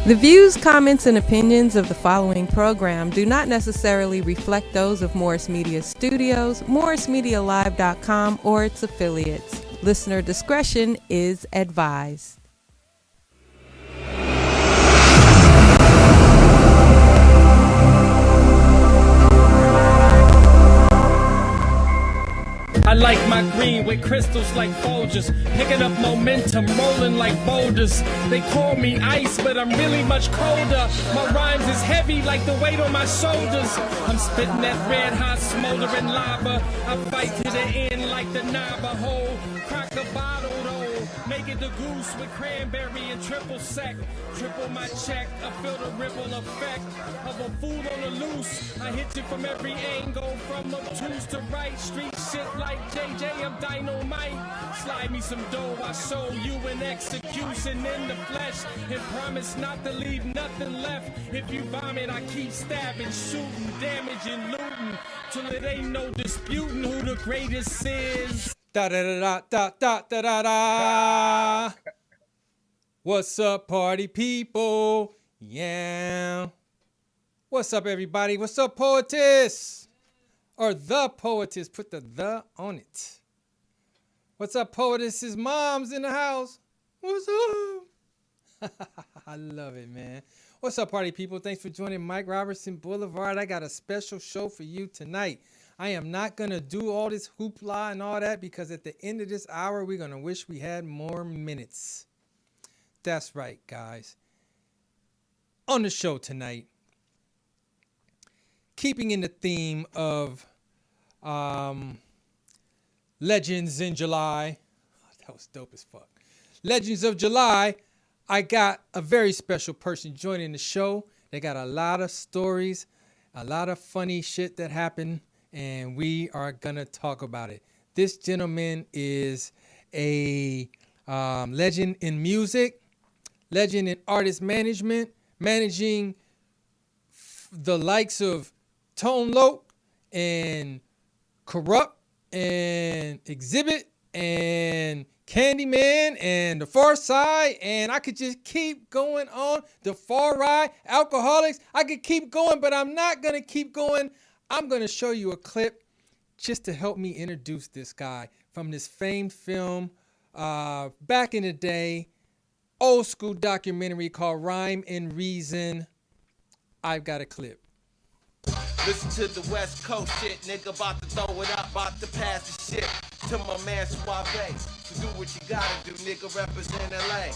The views, comments, and opinions of the following program do not necessarily reflect those of Morris Media Studios, morrismedialive.com, or its affiliates. Listener discretion is advised. I like my green with crystals like Folgers, picking up momentum, rolling like boulders. They call me ice, but I'm really much colder. My rhymes is heavy like the weight on my shoulders. I'm spitting that red hot smoldering lava. I fight to the end like the Navajo. Crack a bottle though, make it the goose with cranberry and triple sec. Triple my check, I feel the ripple effect of a fool on the loose. I hit you from every angle, from obtuse to right. Street shit like JJ, I'm dynamite. Slide me some dough, I show you an execution in the flesh. And promise not to leave nothing left. If you vomit, I keep stabbing, shooting, damaging, looting. Till it ain't no disputing who the greatest is. Da da da da da da da da. What's up, party people? Yeah. What's up, everybody? What's up, poetess? Or the poetess. Put the on it. What's up, poetess's mom's in the house? What's up? I love it, man. What's up, party people? Thanks for joining Mike Robertson Boulevard. I got a special show for you tonight. I am not going to do all this hoopla and all that because at the end of this hour, we're going to wish we had more minutes. That's right, guys. On the show tonight, keeping in the theme of Legends in July. That was dope as fuck. Legends of July. I got a very special person joining the show. They got a lot of stories, a lot of funny shit that happened, and we are going to talk about it. This gentleman is a legend in music, legend in artist management, managing the likes of Tone Loc and Kurupt and Xzibit and Candyman and the Pharcyde, and I could just keep going on. Defari, Alcoholics, I could keep going, but I'm not going to keep going. I'm going to show you a clip just to help me introduce this guy from this famed film back in the day, old school documentary called Rhyme and Reason. I've got a clip. Listen to the West Coast shit, nigga, about to throw it up, about to pass the shit to my man Suave. So do what you gotta do, nigga, represent LA.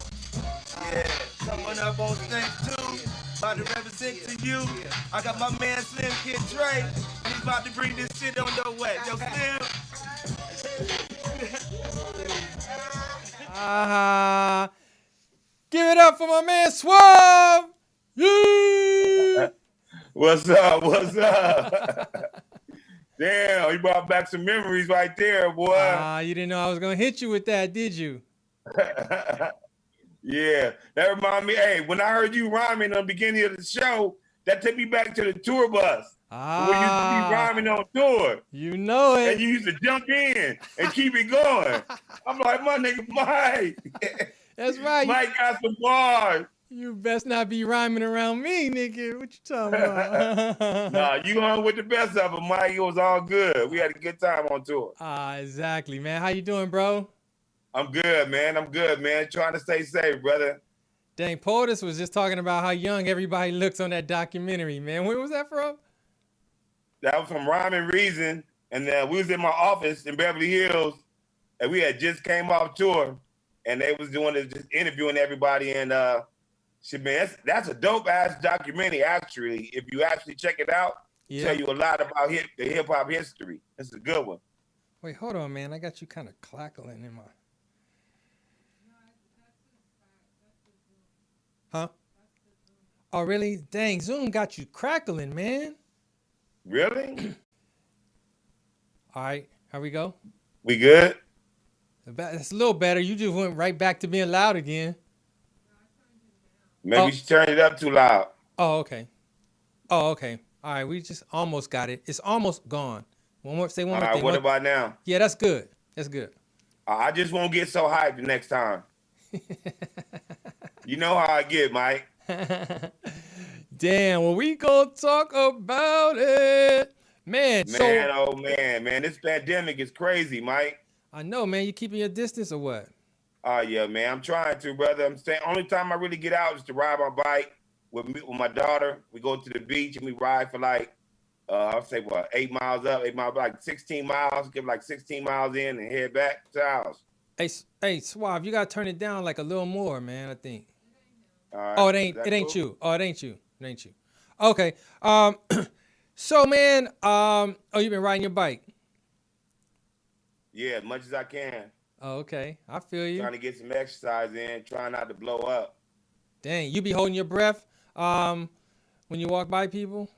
Yeah, coming up on stage too, about to represent to you. I got my man Slim Kid Dre, he's about to bring this shit on your way. Yo, Slim. Give it up for my man Suave. Yeah. What's up? What's up? Damn, you brought back some memories right there, boy. You didn't know I was going to hit you with that, did you? Yeah, that reminded me, hey, when I heard you rhyming on the beginning of the show, that took me back to the tour bus. Where you used to be rhyming on tour. You know it. And you used to jump in and keep it going. I'm like, my nigga Mike. That's right. Mike got some bars. You best not be rhyming around me, nigga. What you talking about? Nah, you hung with the best of them, Mike. It was all good. We had a good time on tour. Exactly, man. How you doing, bro? I'm good, man. Trying to stay safe, brother. Dang, Poetess was just talking about how young everybody looks on that documentary, man. Where was that from? That was from Rhyme and Reason. And we was in my office in Beverly Hills, and we had just came off tour, and they was doing this, just interviewing everybody, and shit, man, that's a dope ass documentary. Actually, if you actually check it out, tell you a lot about the hip hop history. It's a good one. Wait, hold on, man. I got you kind of clackling in my. Huh? Oh, really? Dang, Zoom got you crackling, man. Really? All right, here we go. We good? That's a little better. You just went right back to being loud again. Maybe she turned it up too loud. Oh, okay. All right, we just almost got it. It's almost gone. Say one more thing. All right, what about now? Yeah, that's good. I just won't get so hyped the next time. You know how I get, Mike. Damn, well, we gonna talk about it. Man, Man, oh man, this pandemic is crazy, Mike. I know, man, you keeping your distance or what? Oh yeah, man, I'm trying to, brother. I'm saying only time I really get out is to ride my bike with my daughter. We go to the beach and we ride for like, I'll say what, 8 miles up, 8 miles, like 16 miles, give like 16 miles in and head back to the house. Hey, Suave, you gotta turn it down like a little more, man, I think. All right. Oh, it ain't Cool? you. Oh, it ain't you. It ain't you. Okay. So man, oh, you been riding your bike? Yeah, as much as I can. Oh, okay. I feel you. Trying to get some exercise in, trying not to blow up. Dang, you be holding your breath when you walk by people?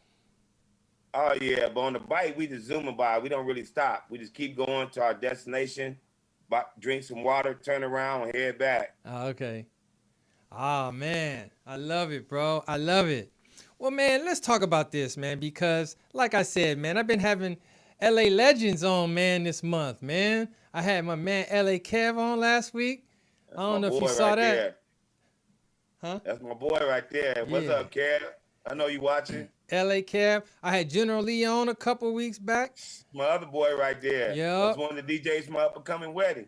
Oh yeah, but on the bike we just zooming by. We don't really stop. We just keep going to our destination, drink some water, turn around, and head back. Oh, okay. Ah, man, I love it, bro. I love it. Well, man, let's talk about this, man, because like I said, man, I've been having LA legends on, man, this month, man. I had my man LA Kev on last week. That's I don't my know if you boy saw right that. there. Huh? That's my boy right there. What's Yeah. up, Kev? I know you watching. LA Kev. I had General Lee on a couple weeks back. My other boy right there. Yup. That's one of the DJs from my up-and-coming wedding.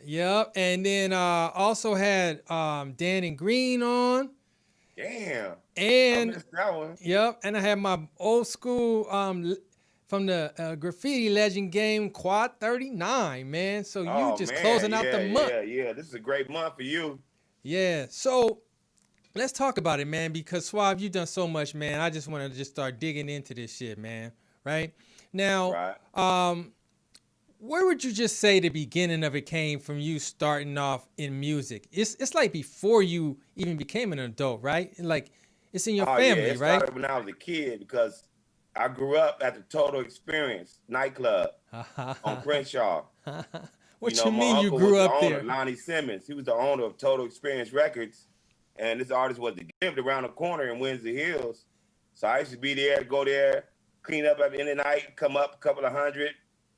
Yep. And then also had Dan and Green on. Damn. I And missed that one. yep. And I had my old school from the graffiti legend game Quad 39, man. So you just closing out the month. Yeah. This is a great month for you. Yeah. So let's talk about it, man, because Suave, you've done so much, man. I just want to just start digging into this shit, man. Right? Now, Right. where would you just say the beginning of it came from you starting off in music? It's like before you even became an adult, right? Like it's in your family, it right? started when I was a kid because I grew up at the Total Experience nightclub on Crenshaw. What know, you my mean you uncle grew was up the owner, there? Lonnie Simmons. He was the owner of Total Experience Records, and this artist was lived around the corner in Windsor Hills. So I used to be there, go there, clean up at the end of the night, come up a couple of hundred,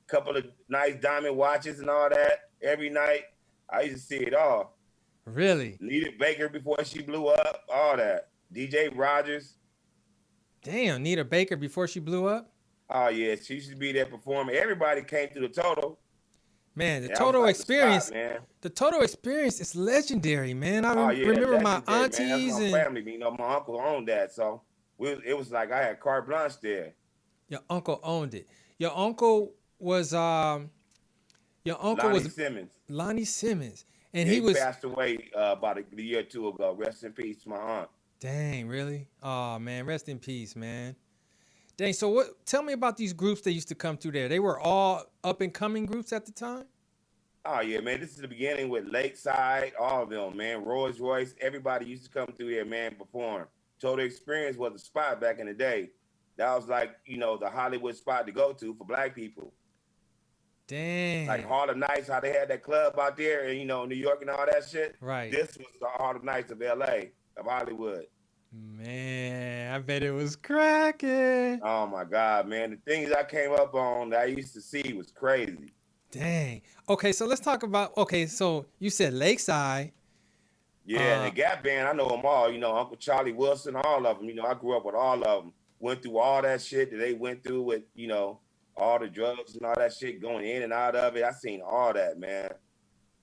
couple of nice diamond watches and all that every night. I used to see it all. Really? Nita Baker before she blew up, all that. DJ Rogers. Damn, Nita Baker before she blew up? Oh yeah, she used to be there performing. Everybody came through the Total. Man, the That was Total like the Experience, spot, man. the Total Experience is legendary, man. I Oh yeah, remember my legendary, man. aunties That's my and family. You know, my uncle owned that, so it was like I had carte blanche there. your uncle owned it. Your uncle was Lonnie Simmons. Lonnie Simmons, and Yeah, he was passed away about a year or two ago. Rest in peace, my aunt. dang, really? Oh man, rest in peace, man. Dang. So what? Tell me about these groups that used to come through there. They were all up and coming groups at the time. Oh yeah, man. This is the beginning with Lakeside, all of them, man. Royce, everybody used to come through here, man, perform. Total Experience was a spot back in the day. That was like, you know, the Hollywood spot to go to for black people. Dang. Like Harlem Nights, how they had that club out there and, you know, New York and all that shit. Right. This was the Harlem Nights of LA, of Hollywood. Man, I bet it was cracking. Oh my God, man. The things I came up on that I used to see was crazy. Dang. Okay, so let's talk about. Okay, so you said Lakeside. Yeah, and the Gapp Band, I know them all. You know, Uncle Charlie Wilson, all of them. You know, I grew up with all of them. Went through all that shit that they went through with, you know, all the drugs and all that shit going in and out of it. I seen all that, man.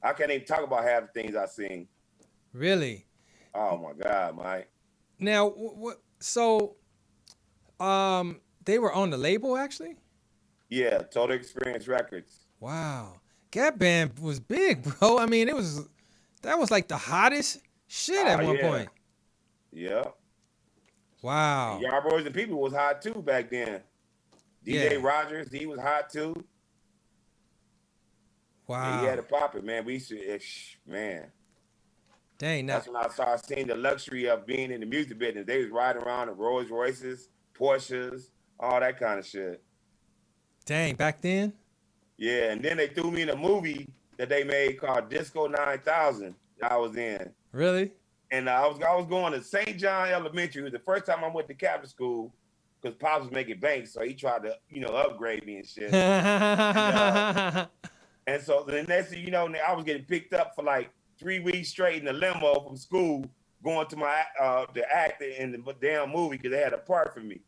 I can't even talk about half the things I seen. Really? Oh my God, Mike. Now, what? So, they were on the label actually. Yeah, Total Experience Records. Wow, Gapp Band was big, bro. I mean, that was like the hottest shit at one point. Yeah. Wow. Y'all Boys and People was hot too back then. DJ Yeah. Rogers, he was hot too. Wow. He had to pop it, man. We used to, man. Dang. Now, That's when I started seeing the luxury of being in the music business. They was riding around in Rolls Royces, Porsches, all that kind of shit. dang. Back then. Yeah, and then they threw me in a movie that they made called Disco 9000 that I was in. Really? And I was going to St. John Elementary. It was the first time I went to Catholic school because Pops was making bank, so he tried to, you know, upgrade me and shit. And so the next thing you know, I was getting picked up for like 3 weeks straight in the limo from school going to my the actor in the damn movie because they had a part for me.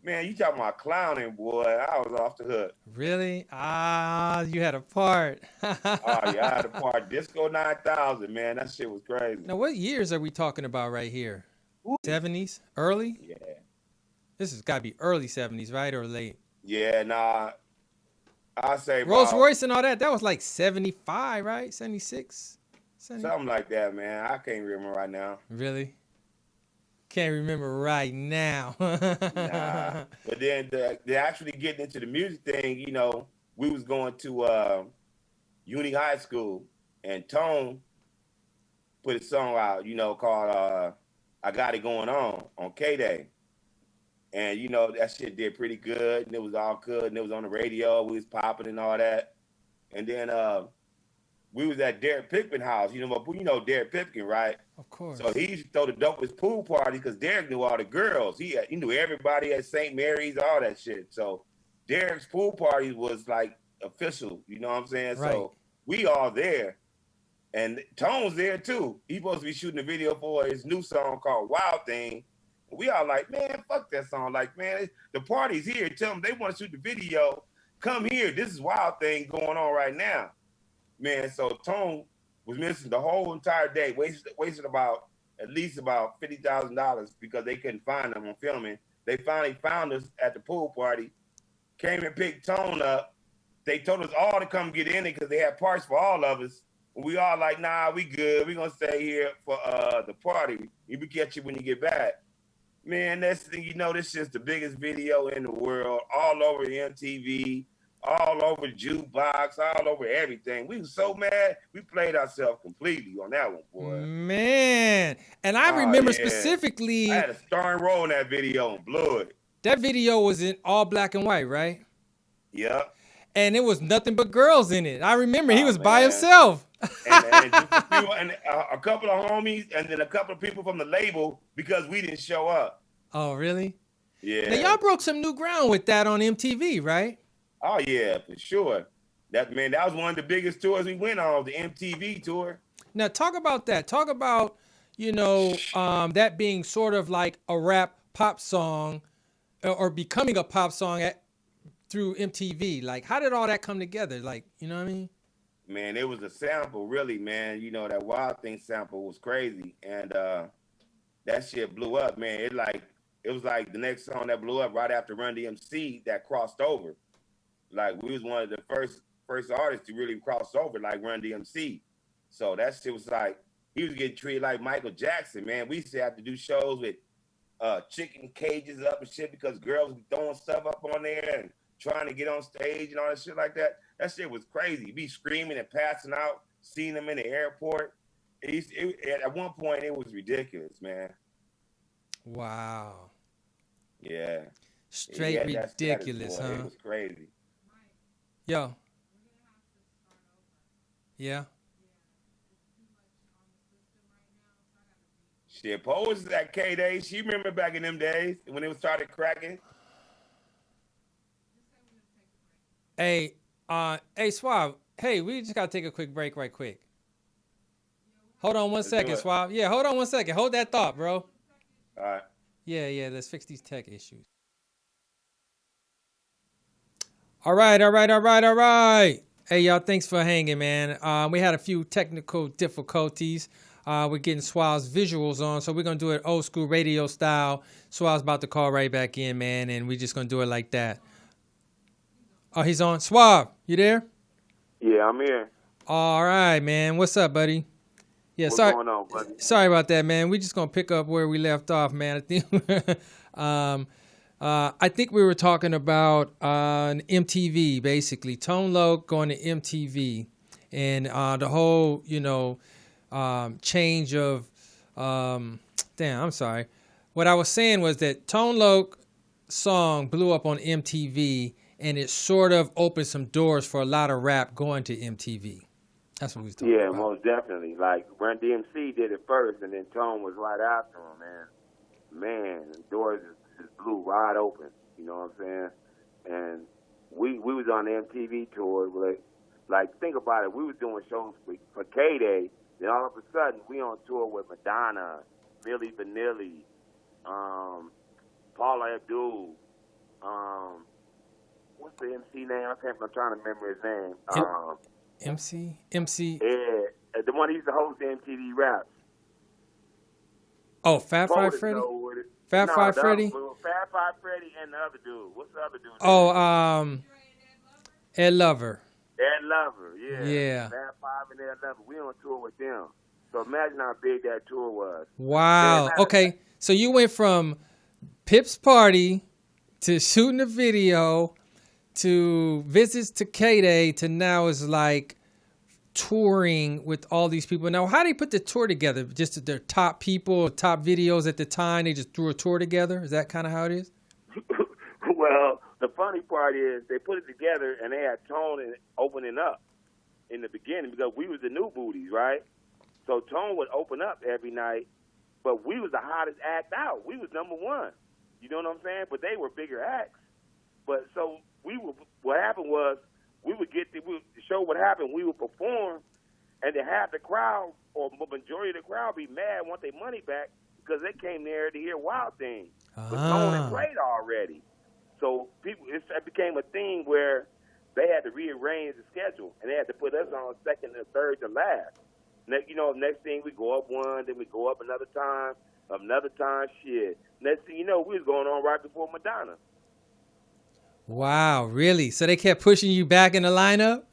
Man, you talking about clowning, boy? I was off the hook. Really? Ah, you had a part. Oh yeah, I had a part. Disco 9000, man. That shit was crazy. Now, what years are we talking about right here? Ooh. 70s? Early? Yeah. This has got to be early 70s, right, or late? Yeah, nah. I say Rolls Royce and all that. That was like 75, right? 76. Something like that, man. I can't remember right now. Really? Can't remember right now. Nah. But then they're actually getting into the music thing. You know, we was going to Uni High School, and Tone put a song out, you know, called I Got It Going On K-Day. And, you know, that shit did pretty good, and it was all good, and it was on the radio. We was popping and all that. And then we was at Derek Pickman house. You know Derek Pickman, right? Of course. So he used to throw the dopest pool party because Derek knew all the girls. He knew everybody at St. Mary's, all that shit. So Derek's pool party was like official, you know what I'm saying? Right. So we all there. And Tone's there too. He's supposed to be shooting a video for his new song called Wild Thing. We all like, man, fuck that song. Like, man, the party's here. Tell them they want to shoot the video. Come here. This is Wild Thing going on right now. Man, so Tone was missing the whole entire day, wasted about at least about $50,000 because they couldn't find him on filming. They finally found us at the pool party, came and picked Tone up. They told us all to come get in it because they had parts for all of us. And we all like, nah, we good. We gonna stay here for the party. We catch you when you get back. Man, that's the thing, you know, this is the biggest video in the world, all over the MTV, all over the jukebox, all over everything. We were so mad, we played ourselves completely on that one, boy. Man, and I remember specifically. I had a starring role in that video and blew it. That video was in all black and white, right? Yep. And it was nothing but girls in it. I remember he was by himself. and just a couple of homies, and then a couple of people from the label because we didn't show up. Oh, really? Yeah. Now y'all broke some new ground with that on MTV, right? Oh yeah, for sure. That was one of the biggest tours we went on, the MTV tour. Now talk about that. Talk about, you know, that being sort of like a rap pop song, or becoming a pop song through MTV. Like, how did all that come together? Like, you know what I mean? Man, it was a sample, really, man. You know, that Wild Thing sample was crazy. And that shit blew up, man. It was like the next song that blew up right after Run DMC that crossed over. Like, we was one of the first artists to really cross over, like Run DMC. So that shit was like, he was getting treated like Michael Jackson, man. We used to have to do shows with chicken cages up and shit because girls were throwing stuff up on there and trying to get on stage and all that shit like that. That shit was crazy. Be screaming and passing out, seeing them in the airport. At one point, it was ridiculous, man. Wow. Yeah. Straight ridiculous, huh? It was crazy. Yo. Yeah. Shit, Pose is at K-Day. She remember back in them days when it was started cracking. Hey, Suave. Hey, we just gotta take a quick break right quick. Hold on one second, Suave. Yeah, hold on one second. Hold that thought, bro. All right. Yeah, let's fix these tech issues. All right. Hey, y'all, thanks for hanging, man. We had a few technical difficulties. We're getting Suave's visuals on, so we're going to do it old school radio style. Suave's about to call right back in, man, and we're just going to do it like that. Oh, he's on. Suave, you there? Yeah, I'm here. All right, man. What's up, buddy? Yeah, What's going on, buddy? Sorry about that, man. We're just going to pick up where we left off, man. I think we were talking about MTV, basically. Tone Loc going to MTV and the whole, change of I'm sorry. What I was saying was that Tone Loc song blew up on MTV and it sort of opened some doors for a lot of rap going to MTV. That's what we was talking about. Yeah, most definitely. Like, Run DMC did it first, and then Tone was right after him, man. Man, the doors just blew wide open, you know what I'm saying? And we was on the MTV tour. Like, think about it. We was doing shows for K-Day, then all of a sudden, we on tour with Madonna Milli Vanilli, Paula Abdul, what's the MC name? I'm trying to remember his name. MC. Yeah, the one he used to host the MTV Raps. Oh, Fat Five Freddy? Fat Five Freddy? Fat Five Freddy and the other dude. What's the other dude? Oh, Ed Lover. Ed Lover, yeah. Yeah. Fat Five and Ed Lover. We on tour with them. So imagine how big that tour was. Wow. Okay, so you went from Pip's party to shooting a video to visits to K-Day to now is like touring with all these people. Now, how do you put the tour together? Just their top people, top videos at the time, they just threw a tour together? Is that kind of how it is? Well, the funny part is they put it together and they had Tone opening up in the beginning because we was the new booties, right? So Tone would open up every night, but we was the hottest act out. We was number one. You know what I'm saying? But they were bigger acts. But so what happened was we would show what happened. We would perform, and then half the crowd or majority of the crowd be mad, want their money back because they came there to hear Wild Thing. But Tone had played already. So it became a thing where they had to rearrange the schedule, and they had to put us on second and third to last. Next thing we go up one, then we go up another time, shit. Next thing you know, we was going on right before Madonna. Wow, really? So they kept pushing you back in the lineup?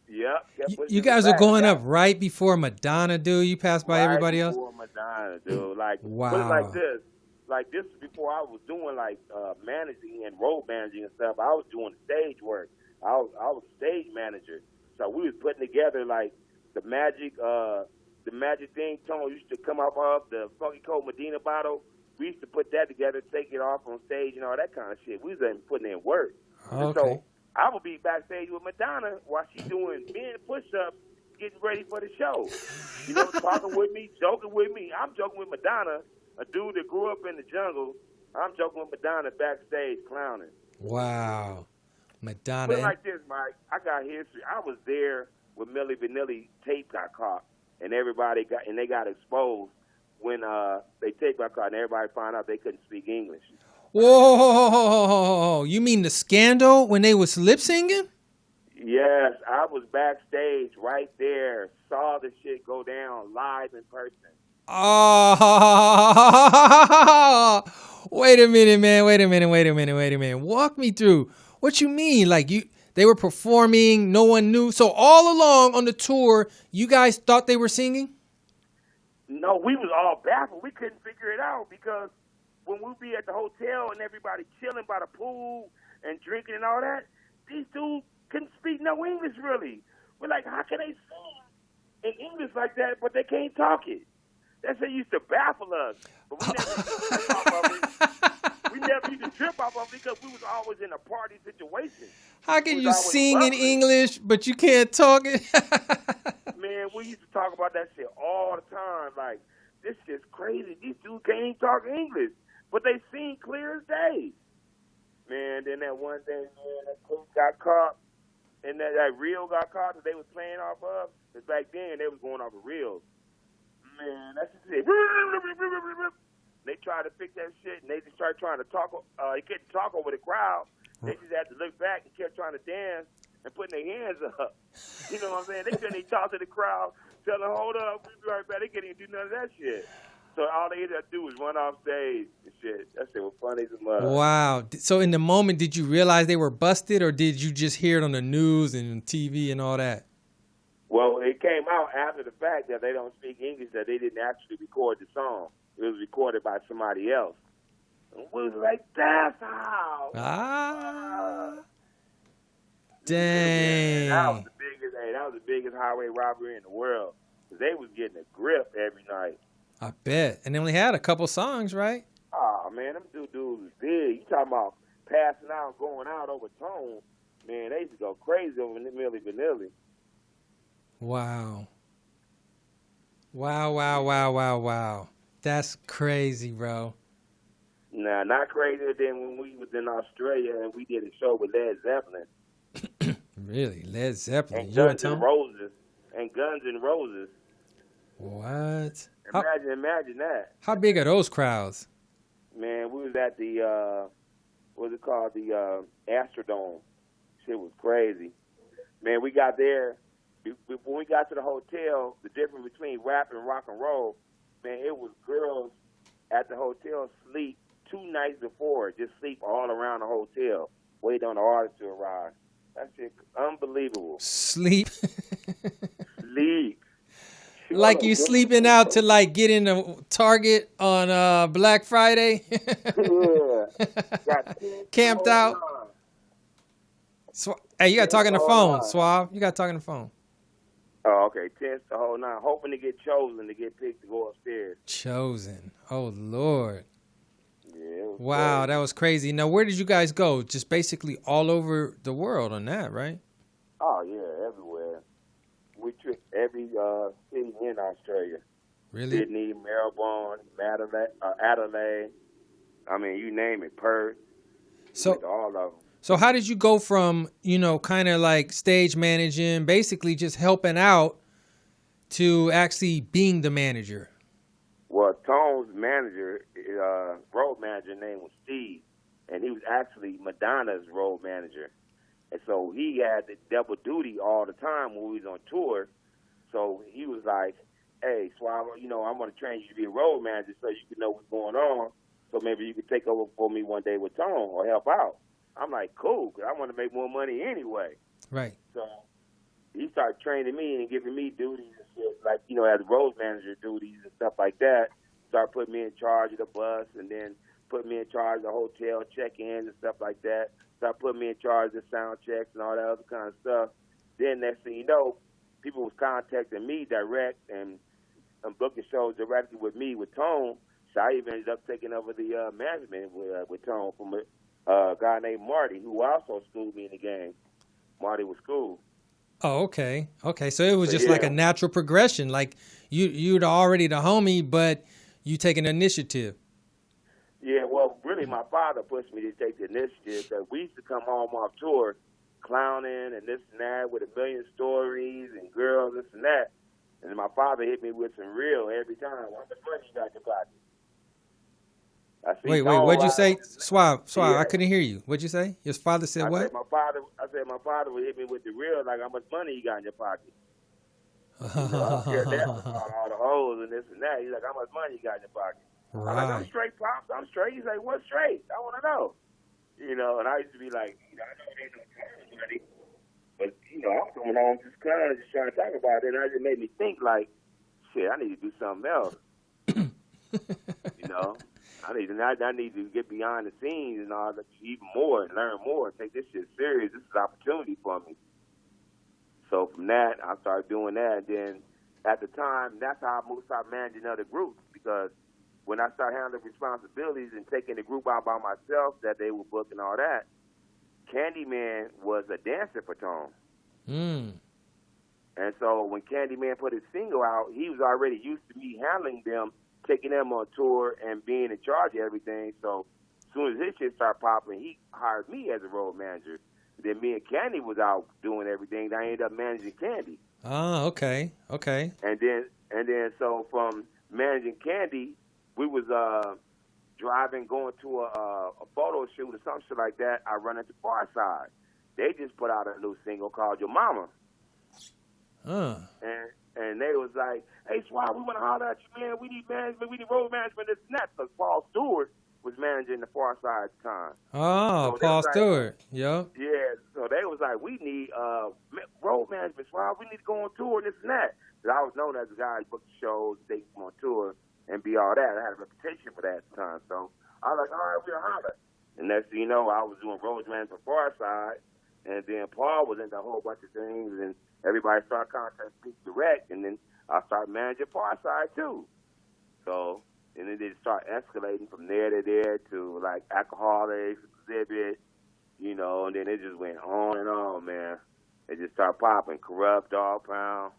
Yep. You guys are going up right before Madonna, dude. You passed by everybody else? Right before Madonna, dude. Like, wow. Put it like this. Like, this was before I was doing, like, managing and road managing and stuff. I was doing stage work. I was a stage manager. So we was putting together, like, the magic thing Tone used to come off of, the Funky Cold Medina bottle. We used to put that together, take it off on stage and all that kind of shit. We was putting in work. Okay. So I would be backstage with Madonna while she's doing push-ups, getting ready for the show. You know, talking with me, joking with me. I'm joking with Madonna, a dude that grew up in the jungle. I'm joking with Madonna backstage clowning. Wow. Madonna. Put it like this, Mike. I got history. I was there when Milli Vanilli tape got caught, and they got exposed when they tape got caught, and everybody found out they couldn't speak English. Whoa! You mean the scandal when they was lip singing? Yes, I was backstage right there, saw the shit go down live in person. Oh, wait a minute, man. Wait a minute. Walk me through. What you mean? Like they were performing, no one knew. So all along on the tour, you guys thought they were singing? No, we was all baffled. We couldn't figure it out because when we be at the hotel and everybody chilling by the pool and drinking and all that, these dudes couldn't speak no English really. We're like, how can they sing in English like that, but they can't talk it? That's what used to baffle us. But we never used to trip off of it. We never used to trip off of it because we was always in a party situation. How can you sing in English, but you can't talk it? Man, we used to talk about that shit all the time. Like, this shit's crazy. These dudes can't even talk English, but they sing clear as day. Man, then that one day, man, that coach got caught, and that reel got caught that they was playing off of. Because back then, they was going off of reels. Man, that's just it. They tried to fix that shit, and they just started trying to talk. They couldn't talk over the crowd. They just had to look back and kept trying to dance and putting their hands up. You know what I'm saying? They couldn't even talk to the crowd, tell them, hold up, we'll be right back. They couldn't even do none of that shit. So all they had to do was run off stage and shit. That shit was funny as a mother. Wow. So in the moment, did you realize they were busted, or did you just hear it on the news and TV and all that? Well, it came out after the fact that they don't speak English, that they didn't actually record the song. It was recorded by somebody else. And we was like, that's how. Dang. That was the biggest highway robbery in the world. They was getting a grip every night. I bet. And they only had a couple songs, right? Oh, man, them two dudes was big. You talking about passing out, going out over Tone. Man, they used to go crazy over Milli Vanilli. Wow. Wow. That's crazy, bro. Nah, not crazier than when we was in Australia and we did a show with Led Zeppelin. Really? Led Zeppelin? And Guns N' Roses. What? Imagine that. How big are those crowds? Man, we was at the what's it called? The Astrodome. Shit was crazy. Man, we got there. When we got to the hotel, the difference between rap and rock and roll, man, it was girls at the hotel sleep 2 nights before, just sleep all around the hotel, waiting on the artist to arrive. That shit unbelievable. Sleep. Sleep. Like you sleeping out to like get in a Target on Black Friday. Yeah. Camped out. Hey, you got to talk on the phone, Suave. You got to talk on the phone. Oh, okay. 10 the whole 9. Hoping to get chosen to get picked to go upstairs. Chosen. Oh, Lord. Yeah, wow, crazy. that was crazy. Now, where did you guys go? Just basically all over the world on that, right? Oh, yeah, everywhere. We tripped every city in Australia. Really? Sydney, Melbourne, Adelaide. I mean, you name it, Perth. So, all of them. So how did you go from, kind of like stage managing, basically just helping out, to actually being the manager? Well, Tone's manager, road manager name was Steve, and he was actually Madonna's road manager. And so he had the double duty all the time when we was on tour. So he was like, hey, Suave, I'm going to train you to be a road manager so you can know what's going on. So maybe you could take over for me one day with Tone or help out. I'm like, cool, because I want to make more money anyway. Right. So he started training me and giving me duties and shit, like, as road manager duties and stuff like that. Started putting me in charge of the bus and then put me in charge of the hotel check-ins and stuff like that. Started putting me in charge of the sound checks and all that other kind of stuff. Then next thing you know, people was contacting me direct and booking shows directly with me with Tone. So I even ended up taking over the management with Tone from a guy named Marty, who also schooled me in the game. Marty was schooled. Oh, okay. Okay, so it was just like a natural progression. Like you'd already the homie, but you taking the initiative. Yeah, well, really, my father pushed me to take the initiative because we used to come home off tour clowning and this and that with a million stories and girls, this and that. And my father hit me with some real every time. What the money you got in your pocket? Wait, what'd you say? Suave, Yeah. I couldn't hear you. What'd you say? Your father said what? I said my father would hit me with the real, like how much money you got in your pocket. I don't care about all the hoes and this and that. He's like, how much money you got in your pocket? Right. I'm like, I'm straight, Pops. I'm straight. He's like, what's straight? I want to know. And I used to be like, I know it ain't no time money, but, I was going on just kind of just trying to talk about it, and it just made me think, like, shit, I need to do something else. I need to get behind the scenes and all that, even more and learn more and take this shit serious. This is an opportunity for me. So from that, I started doing that. And then at the time, that's how I started managing other groups, because when I started handling responsibilities and taking the group out by myself that they were booking all that, Candyman was a dancer for Tone. And so when Candyman put his single out, he was already used to me handling them, taking them on tour and being in charge of everything. So as soon as his shit started popping, he hired me as a road manager. Then me and Candy was out doing everything. I ended up managing Candy. Oh, okay. And then so from managing Candy, we was driving, going to a photo shoot or some shit like that. I run into Pharcyde. They just put out a new single called Your Mama. And they was like, hey, Suave, we want to holler at you, man. We need management. We need road management. This and that. Because Paul Stewart was managing the Pharcyde at the time. Oh, so Paul Stewart. Yep. Yeah. So they was like, we need road management, Suave. We need to go on tour, this and that. Because I was known as a guy who booked shows, take them on tour, and be all that. I had a reputation for that at the time. So I was like, all right, we'll holler. And next thing you know, I was doing road management for Pharcyde. And then Paul was into a whole bunch of things, and everybody started contacting me direct, and then I started managing Pharcyde too. So, and then it started escalating from there to there to like Alcoholics, Xzibit, and then it just went on and on, man. It just started popping. Kurupt, Dogg Pound.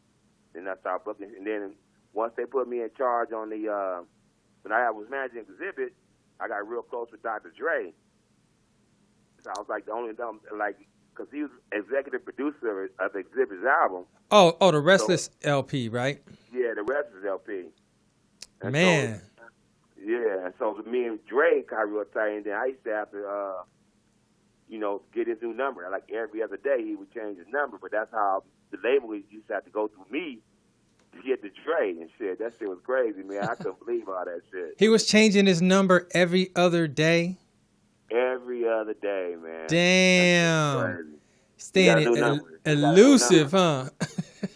Then I started booking, and then once they put me in charge on the, when I was managing Xzibit, I got real close with Dr. Dre. So I was like the only because he was executive producer of Xzibit's album. Oh, the Restless LP, right? Yeah, the Restless LP. And Man. So, yeah, and so me and Dre got real tight, and then I used to have to, get his new number. Like every other day, he would change his number, but that's how the label used to have to go through me to get the Dre and shit. That shit was crazy, man. I couldn't believe all that shit. He was changing his number every other day? Every other day, man. Damn. Staying elusive, huh?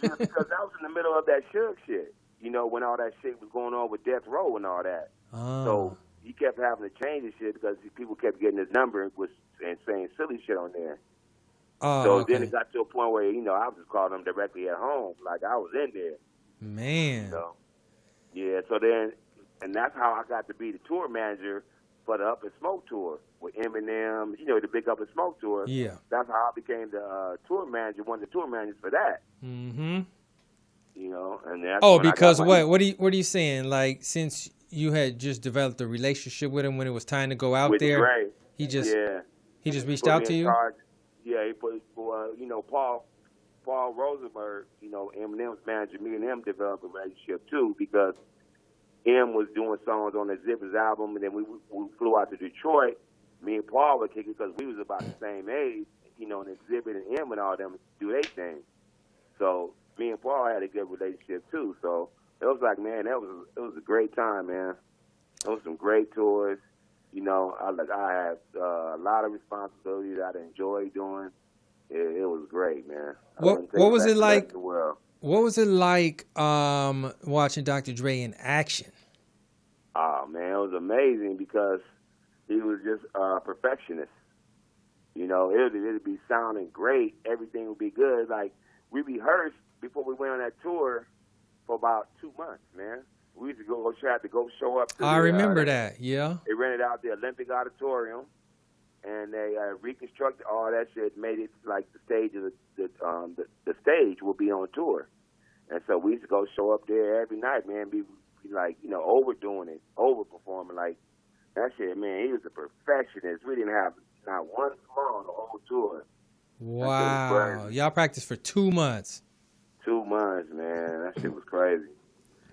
Yeah, because I was in the middle of that Suge shit, when all that shit was going on with Death Row and all that. Oh. So he kept having to change his shit because people kept getting his number and saying silly shit on there. Oh, so okay. then it got to a point where, I was just calling him directly at home, like I was in there. Man. Yeah, so then, and that's how I got to be the tour manager for the Up and Smoke tour with Eminem, the big Up and Smoke tour. Yeah. That's how I became the tour manager, one of the tour managers for that. Mm-hmm. And that's because what? What are you saying? Like, since you had just developed a relationship with him when it was time to go out with there, Dre, he just reached put out me to in you? charge. Yeah, he put, Paul Rosenberg, Eminem's manager, me and him developed a relationship too, because M was doing songs on the Xzibit album, and then we flew out to Detroit. Me and Paul were kicking because we was about the same age, and Xzibit and M and all them do their thing. So me and Paul had a good relationship too. So it was like, man, it was a great time, man. It was some great tours. I had a lot of responsibility that I enjoyed doing. It was great, man. What was it like? What was it like watching Dr. Dre in action? Oh, man, it was amazing because he was just a perfectionist. It'd be sounding great. Everything would be good. Like, we rehearsed before we went on that tour for about 2 months, man. We used to go show up. I remember that, yeah. They rented out the Olympic Auditorium, and they reconstructed all that shit, made it like the stage of the stage will be on tour. And so we used to go show up there every night, man, be like, overdoing it, overperforming. Like, that shit, man, he was a perfectionist. We didn't have not one song on the whole tour. Wow. Y'all practiced for 2 months. 2 months, man. That shit was crazy.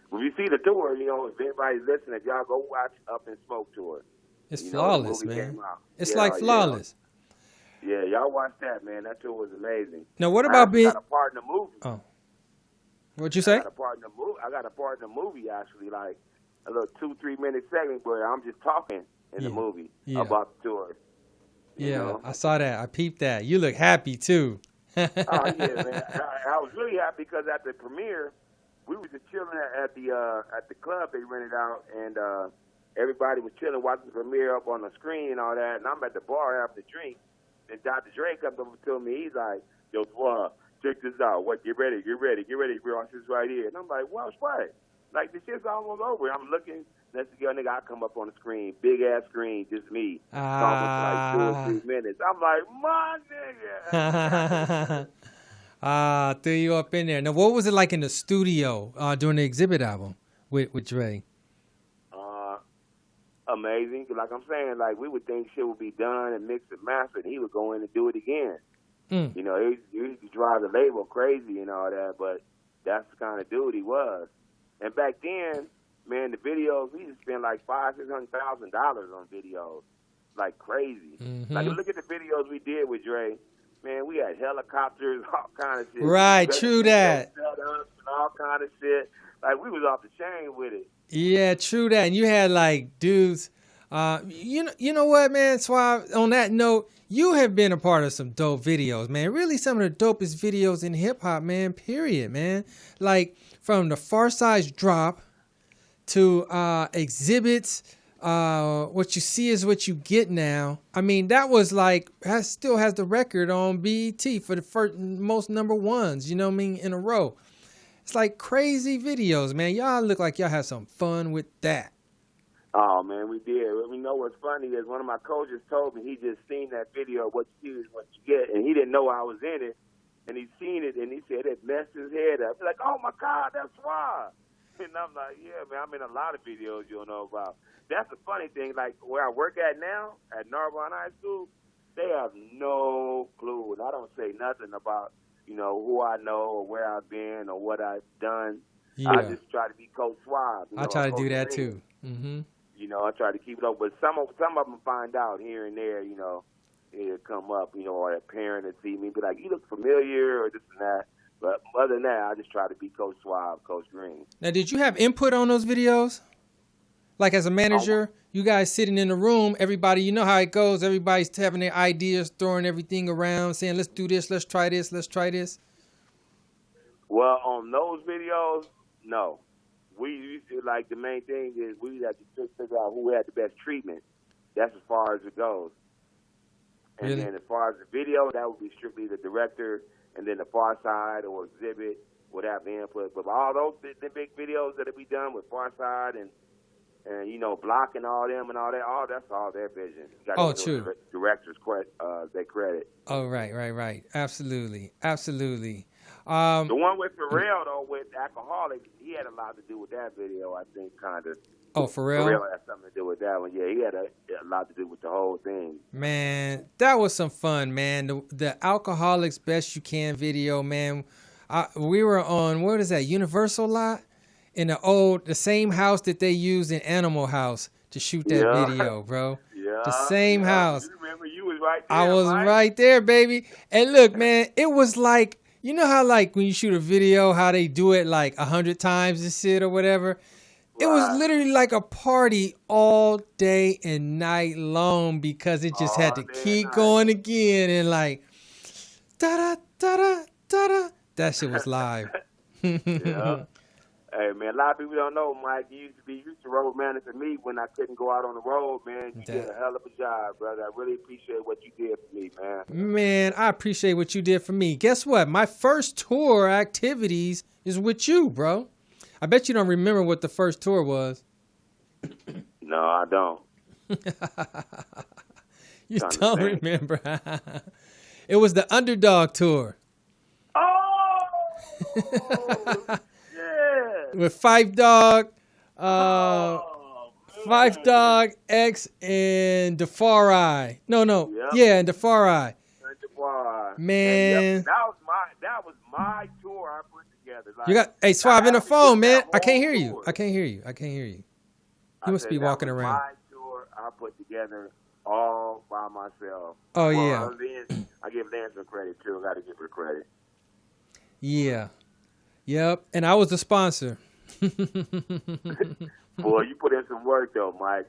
When you see the tour, if anybody's listening, if y'all go watch Up and Smoke tour. It's flawless, man. It's flawless. Yeah, y'all watch that, man. That tour was amazing. Now, what about being... I got a part in the movie. Oh. What'd you say? I got a part in the movie, actually, like a little 2-3 minute segment where I'm just talking in the movie about the tour. Yeah, I saw that. I peeped that. You look happy, too. Oh, yeah, man. I was really happy because at the premiere, we was just chilling at the club they rented out, and everybody was chilling, watching the premiere up on the screen and all that, and I'm at the bar having a drink, and Dr. Dre comes over to me. He's like, yo, Suave, check this out. What? Get ready, bro. This is right here. And I'm like, what? Like, this shit's almost over. I'm looking, next to nigga, I come up on the screen, big ass screen, just me. Almost like 2 or 3 minutes. I'm like, my nigga. Threw you up in there. Now, what was it like in the studio during the Xzibit album with Dre? Amazing. Like I'm saying, like, we would think shit would be done and mixed and mastered, and he would go in and do it again. Mm. He used to drive the label crazy and all that, but that's the kind of dude he was. And back then, man, the videos, we used to spend like $500,000-$600,000 on videos, like crazy. Mm-hmm. Like, look at the videos we did with Dre. Man, we had helicopters, all kind of shit. Right, true that. All kind of shit. Like, we was off the chain with it. Yeah, true that. And you had like dudes. You know what, man? Suave, on that note, you have been a part of some dope videos, man. Really, some of the dopest videos in hip hop, man. Period, man. Like from the Pharcyde drop to Xzibits. What you see is what you get now. I mean, that was like still has the record on BET for the first most number ones. You know what I mean, in a row. It's like crazy videos, man. Y'all look like y'all had some fun with that. Oh, man, we did. We know what's funny is one of my coaches told me he just seen that video, what you see is what you get, and he didn't know I was in it, and he seen it, and he said it messed his head up. He's like, oh, my God, that's Suave. And I'm like, yeah, man, I'm in a lot of videos you don't know about. That's the funny thing. Like, where I work at now, at Narbonne High School, they have no clue, and I don't say nothing about who I know or where I've been or what I've done. I just try to be Coach Suave. I try to do that too. Mm-hmm. You know, I try to keep it up, but some of them find out here and there. You know, it'll come up. You know, or a parent will see me, be like, "You look familiar," or this and that. But other than that, I just try to be Coach Suave, Coach Green. Now, did you have input on those videos? Like as a manager, you guys sitting in the room, everybody, you know how it goes. Everybody's having their ideas, throwing everything around, saying, let's do this, let's try this, let's try this. Well, on those videos, no. We used to, like, the main thing is we had to figure out who had the best treatment. That's as far as it goes. And Really? then as far as the video, that would be strictly the director, and then the Pharcyde or Xzibit would have input. But all those the big videos that be done with Pharcyde and you know, Block and all them and all that, that's all their vision. True. The directors they credit. Oh, right. Absolutely. The one with Pharrell, though, with Alcoholic, he had a lot to do with that video, I think, kind of. Oh, Pharrell? Pharrell had something to do with that one. Yeah, he had a lot to do with the whole thing. Man, that was some fun, man. The Alcoholics Best You Can video, man. We were on, what is that, Universal lot? In the same house that they used in Animal House to shoot that video, bro. Yeah. The same house. You remember you was right there, I was Mike? right there, baby. And look, man, it was like, you know how like when you shoot a video, how they do it like 100 times and shit or whatever? It was literally like a party all day and night long because it just had to keep going again and like, da-da, da-da, da-da. That shit was live. Yeah. Hey, man, a lot of people don't know, Mike. You used to road manager me when I couldn't go out on the road, man. You did a hell of a job, brother. I really appreciate what you did for me, man. Man, I appreciate what you did for me. Guess what? My first tour activities is with you, bro. I bet you don't remember what the first tour was. No, I don't. You don't remember. It was the Underdog tour. Oh! With Five Dogg, Five Dogg, X, and Defari. No. Yep. Yeah, and Defari. Man. Yep. That was my tour I put together. Like, You got, hey, Suave in the phone, man. I can't hear you. tour. I can't hear you. You must be walking around. My tour I put together all by myself. Oh, yeah. I give Lance some credit, too. I got to give her credit. Yeah. Yep. And I was the sponsor. Boy, you put in some work, though, Mike.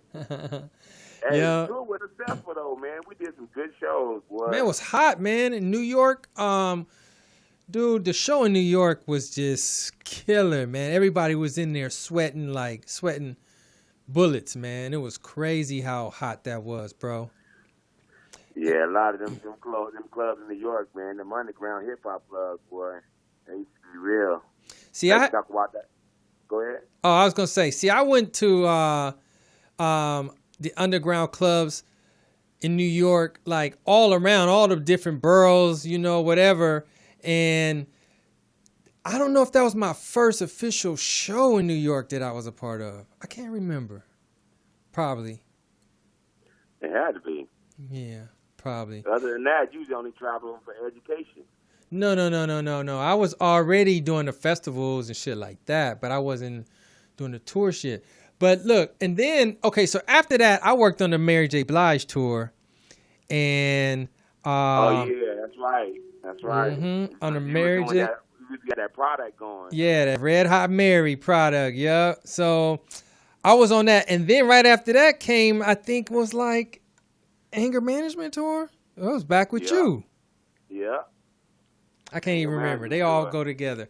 Hey, Yeah. tour was successful, though, man. We did some good shows, boy. Man, it was hot, man. In New York, dude, the show in New York was just killer, man. Everybody was in there sweating bullets, man. It was crazy how hot that was, bro. Yeah, a lot of them clubs in New York, man. Them underground hip-hop clubs, boy. They used to be real. See, Let's talk about that. Go ahead. Oh, I was gonna say. See, I went to the underground clubs in New York, like all around, all the different boroughs, you know, whatever. And I don't know if that was my first official show in New York that I was a part of. I can't remember. Probably. It had to be. Yeah, probably. Other than that, you was only traveling for education. No. I was already doing the festivals and shit like that, but I wasn't doing the tour shit. But look, and then, okay, so after that, I worked on the Mary J. Blige tour. And oh, yeah, that's right. Mm-hmm, on the Mary J. You got that product going. Yeah, that Red Hot Mary product, yeah. So I was on that. And then right after that came, I think, was like Anger Management Tour. It was back with you. Yeah. I can't even remember. They all go together.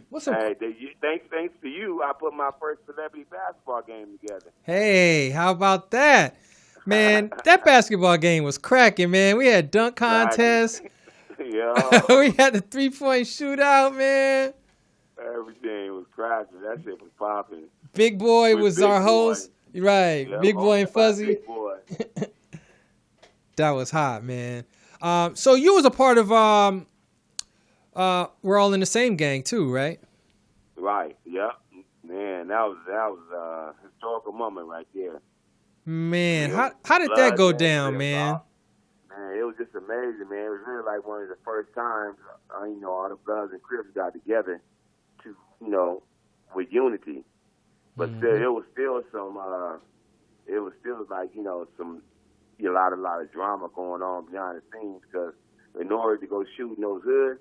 What's up? Hey, thanks to you, I put my first celebrity basketball game together. Hey, how about that? Man, that basketball game was cracking, man. We had dunk contests. Yeah. We had the 3-point shootout, man. Everything was cracking. That shit was popping. Big Boy was Big our Boy. host. Right. Yeah, Big Boy and Fuzzy. Big Boy. That was hot, man. So you was a part of We're All in the Same gang too, right? Right. Yep. Man, that was a historical moment right there. Man, Yeah. how did that go Blood, down, real man? talk. Man, it was just amazing, man. It was really like one of the first times, all the Bloods and Crips got together to, you know, with unity. But still, it was still some, it was still like, you know, a lot of drama going on behind the scenes, because in order to go shoot in those hoods,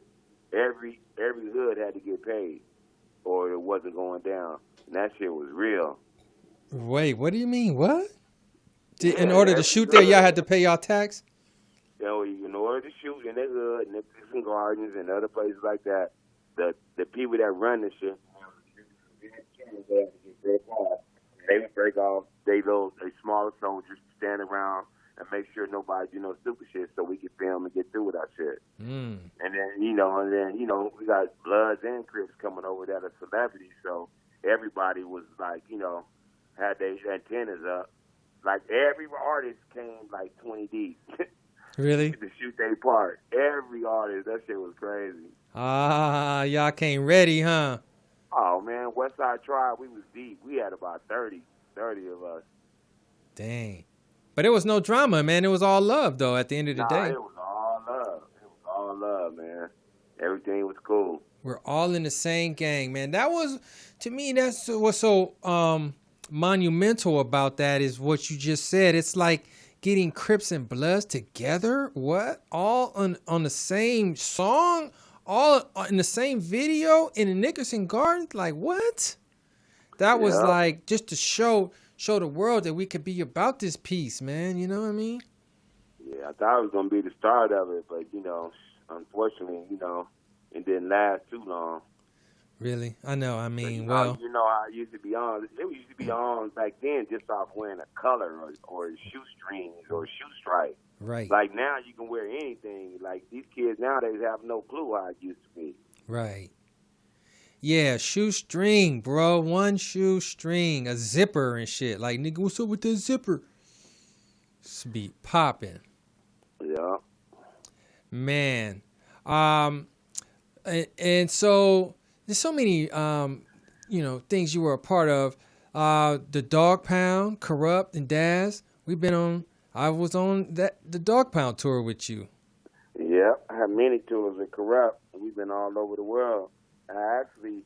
every hood had to get paid, or it wasn't going down. And that shit was real. Wait, what do you mean? What? In Yeah, order to shoot there, y'all had to pay y'all tax? You know, in order to shoot in the hood and the Prison Gardens and other places like that, the people that run the shit, they would break off they smaller soldiers stand around and make sure nobody do no stupid shit, so we can film and get through with our shit. And then we got Bloods and Crips coming over that are celebrities, so everybody was like, you know, had their antennas up. Like every artist came like 20 deep. Really? To shoot their part. Every artist, that shit was crazy. Y'all came ready, huh? Oh man, West Side Tribe, we was deep. We had about 30 of us. Dang. But it was no drama, man. It was all love, though, at the end of the day. It was all love. It was all love, man. Everything was cool. We're all in the same gang, man. That was, to me, that's what's so monumental about that is what you just said. It's like getting Crips and Bloods together. What? All on the same song? All in the same video in the Nickerson Gardens? Like, what? That was like just to show the world that we could be about this piece, man. You know what I mean? Yeah, I thought it was going to be the start of it, but, you know, unfortunately, you know, it didn't last too long. Really? I know. I mean, how it used to be on. It used to be on back then just off wearing a color or shoestrings or shoe stripe. Right. Like now you can wear anything. Like these kids nowadays have no clue how it used to be. Right. Yeah, shoestring, bro. One shoestring, a zipper and shit. Like, nigga, what's up with the zipper? It's be popping. Yeah. Man. And so there's so many things you were a part of. The Dogg Pound, Kurupt, and Daz. I was on the Dogg Pound tour with you. Yeah, I have many tours with Kurupt. We've been all over the world. Actually,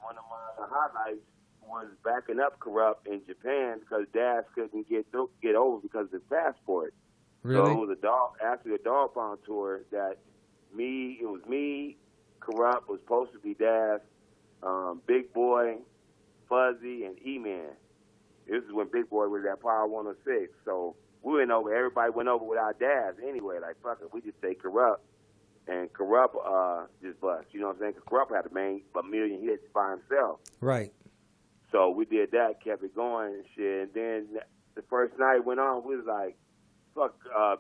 one of my highlights was backing up Kurupt in Japan because Daz couldn't get over because of his passport. Really? So it was a Dogg Pound tour that it was me, Kurupt was supposed to be Daz, Big Boy, Fuzzy, and E-Man. This is when Big Boy was at Power 106. So we went over. Everybody went over without Daz anyway. Like, fuck it, we just say Kurupt. And Kurupt just bust. You know what I'm saying? Because Kurupt had a million hits by himself. Right. So we did that, kept it going and shit. And then the first night went on, we was like, fuck,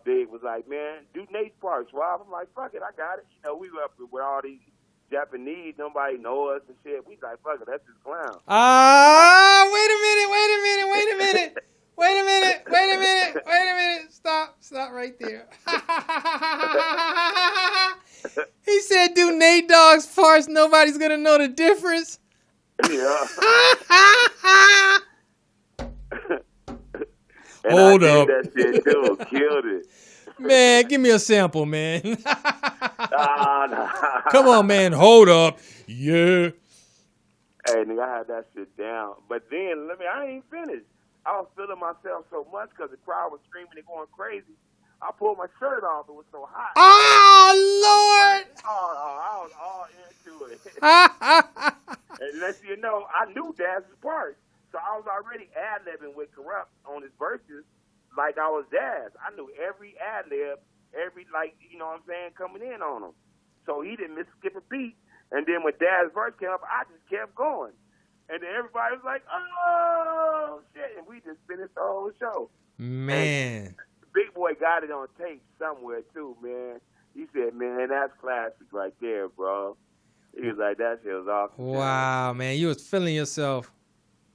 Big was like, man, do Nate's part, Suave. I'm like, fuck it, I got it. You know, we were up with all these Japanese, nobody know us and shit. We like, fuck it, that's just clown. Wait a minute. Stop right there. He said, do Nate Dogg's parts, nobody's gonna know the difference. Yeah. Hold up. That shit too, killed it. Man, give me a sample, man. Nah. Come on, man. Hold up. Yeah. Hey, nigga, I had that shit down. But then, I ain't finished. I was feeling myself so much because the crowd was screaming and going crazy. I pulled my shirt off. It was so hot. Oh, Lord. I was all into it. And let you know, I knew Daz's part. So I was already ad-libbing with Kurupt on his verses like I was Daz. I knew every ad-lib, you know what I'm saying, coming in on him. So he didn't skip a beat. And then when Daz's verse came up, I just kept going. And then everybody was like, oh, shit. And we just finished the whole show. Man. And Big Boy got it on tape somewhere, too, man. He said, man, that's classic right there, bro. He was like, that shit was awesome. Wow, man. You was feeling yourself.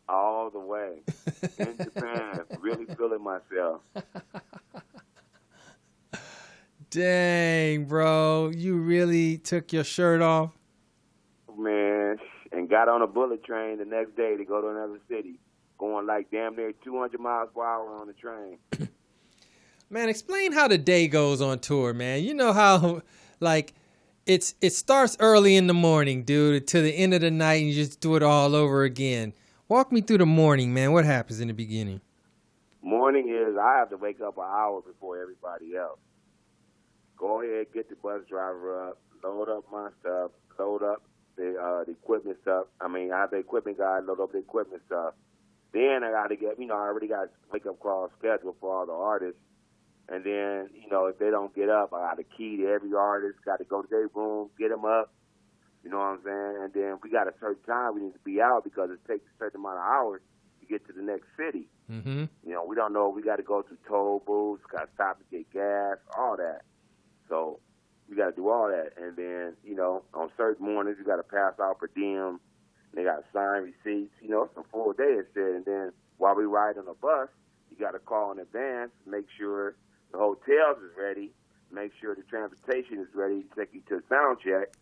All the way. In Japan. Really feeling myself. Dang, bro. You really took your shirt off? Man, and got on a bullet train the next day to go to another city. Going like damn near 200 miles per hour on the train. Man, explain how the day goes on tour, man. You know how, like, it starts early in the morning, dude, to the end of the night, and you just do it all over again. Walk me through the morning, man. What happens in the beginning? Morning is I have to wake up an hour before everybody else. Go ahead, get the bus driver up, load up my stuff, load up the equipment stuff. I mean, I have the equipment guy load up the equipment stuff. Then I got to get, I already got a wake-up call scheduled for all the artists. And then, if they don't get up, I got a key to every artist, got to go to their room, get them up. You know what I'm saying? And then we got a certain time we need to be out because it takes a certain amount of hours to get to the next city. Mm-hmm. We don't know if we got to go to toll booths, got to stop to get gas, all that. So we got to do all that. And then, on certain mornings, you got to pass out per diem. They got signed receipts. It's a full day instead. And then while we ride on the bus, you got to call in advance, make sure the hotels is ready, make sure the transportation is ready, take you to sound check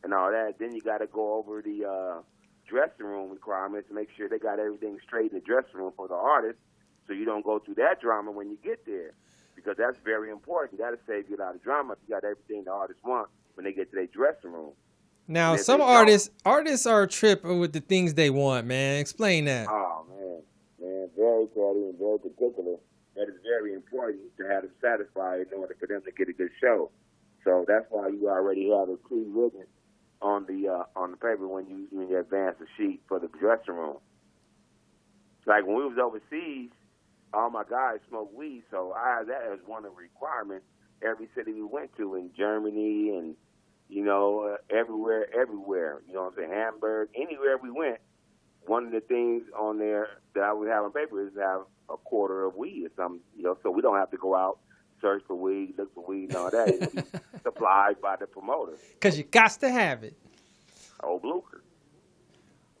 and all that. Then you got to go over the dressing room requirements, make sure they got everything straight in the dressing room for the artist so you don't go through that drama when you get there because that's very important. You got to save you a lot of drama if you got everything the artists want when they get to their dressing room. Now, some artists are tripping with the things they want, man. Explain that. Oh, man, very petty and very particular. That is very important to have them satisfied in order for them to get a good show. So that's why you already have a pre-written on the paper when you advance a sheet for the dressing room. Like when we was overseas, all my guys smoked weed, so I had that as one of the requirements. Every city we went to in Germany and everywhere. You know what I'm saying? Hamburg, anywhere we went. One of the things on there that I would have on paper is to have a quarter of weed or something, so we don't have to go out, search for weed, look for weed and all that. It'll be supplied by the promoter. Because you got to have it. Old Blucher.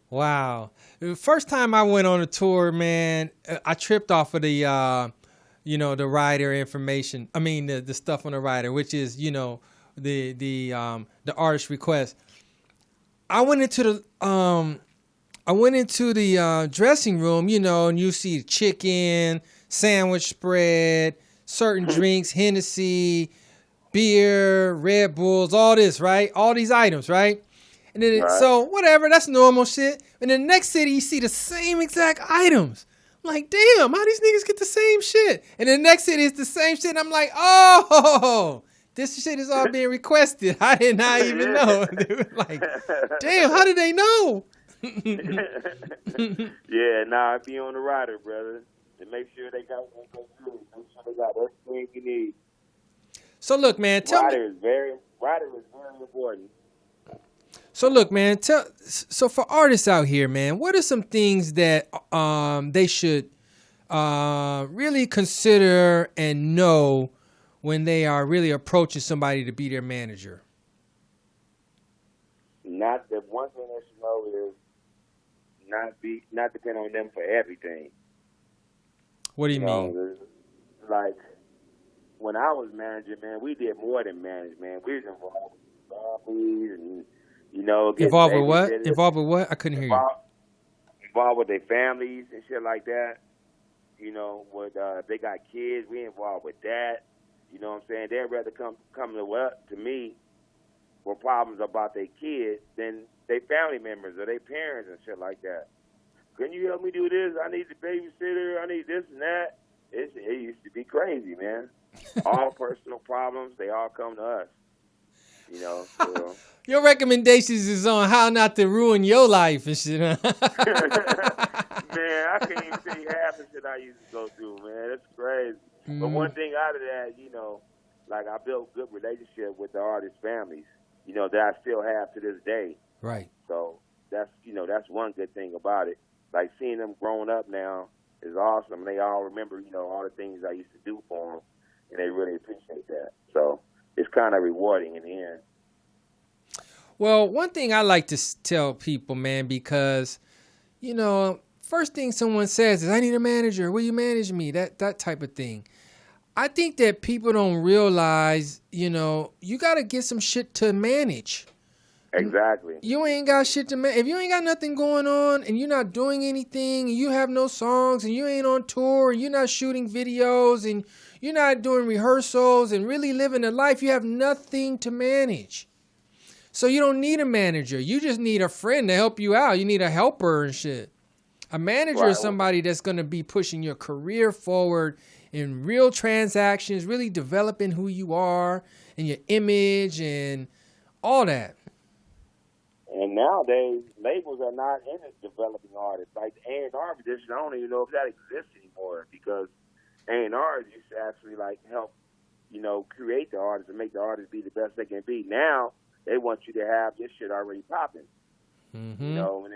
Wow. The first time I went on a tour, man, I tripped off of the, the rider information. I mean, the stuff on the rider, which is, the artist request. I went into the dressing room, and you see chicken, sandwich spread, certain drinks, Hennessy, beer, Red Bulls, all this, right? All these items, right? And then right. So whatever, that's normal shit. And in the next city, you see the same exact items. I'm like, damn, how these niggas get the same shit? And in the next city, it's the same shit. And I'm like, oh, this shit is all being requested. I did not even know. Dude, like, damn, how did they know? Yeah, I be on the rider, brother, and make sure they got everything you need. So look, man, rider is very important. So look, man, so for artists out here, man, what are some things that they should really consider and know when they are really approaching somebody to be their manager? Not the one thing they should know is not depend on them for everything. What do you mean? Like when I was manager, man, we did more than manage, man. We was involved with families and involved with what? Involved with what? I couldn't hear you. Involved with their families and shit like that. With if they got kids, we involved with that. You know what I'm saying? They'd rather come to me for problems about their kids than their family members or their parents and shit like that. Can you help me do this? I need the babysitter. I need this and that. It used to be crazy, man. All personal problems, they all come to us. So. Your recommendations is on how not to ruin your life and shit. Man, I can't even tell you half the shit I used to go through, man. That's crazy. Mm-hmm. But one thing out of that, like I built good relationship with the artists' families, that I still have to this day. Right. So that's one good thing about it. Like seeing them growing up now is awesome. They all remember, all the things I used to do for them, and they really appreciate that. So it's kind of rewarding in the end. Well, one thing I like to tell people, man, because, first thing someone says is, I need a manager. Will you manage me? That type of thing. I think that people don't realize, you got to get some shit to manage. Exactly. You ain't got shit to manage. If you ain't got nothing going on and you're not doing anything and you have no songs and you ain't on tour and you're not shooting videos and you're not doing rehearsals and really living a life, you have nothing to manage. So you don't need a manager. You just need a friend to help you out. You need a helper and shit. A manager is somebody that's going to be pushing your career forward in real transactions, really developing who you are and your image and all that. And nowadays, labels are not in it developing artists. Like the A&R position, I don't even know if that exists anymore, because A&R used to actually like help, you know, create the artist and make the artist be the best they can be. Now they want you to have this shit already popping. You know,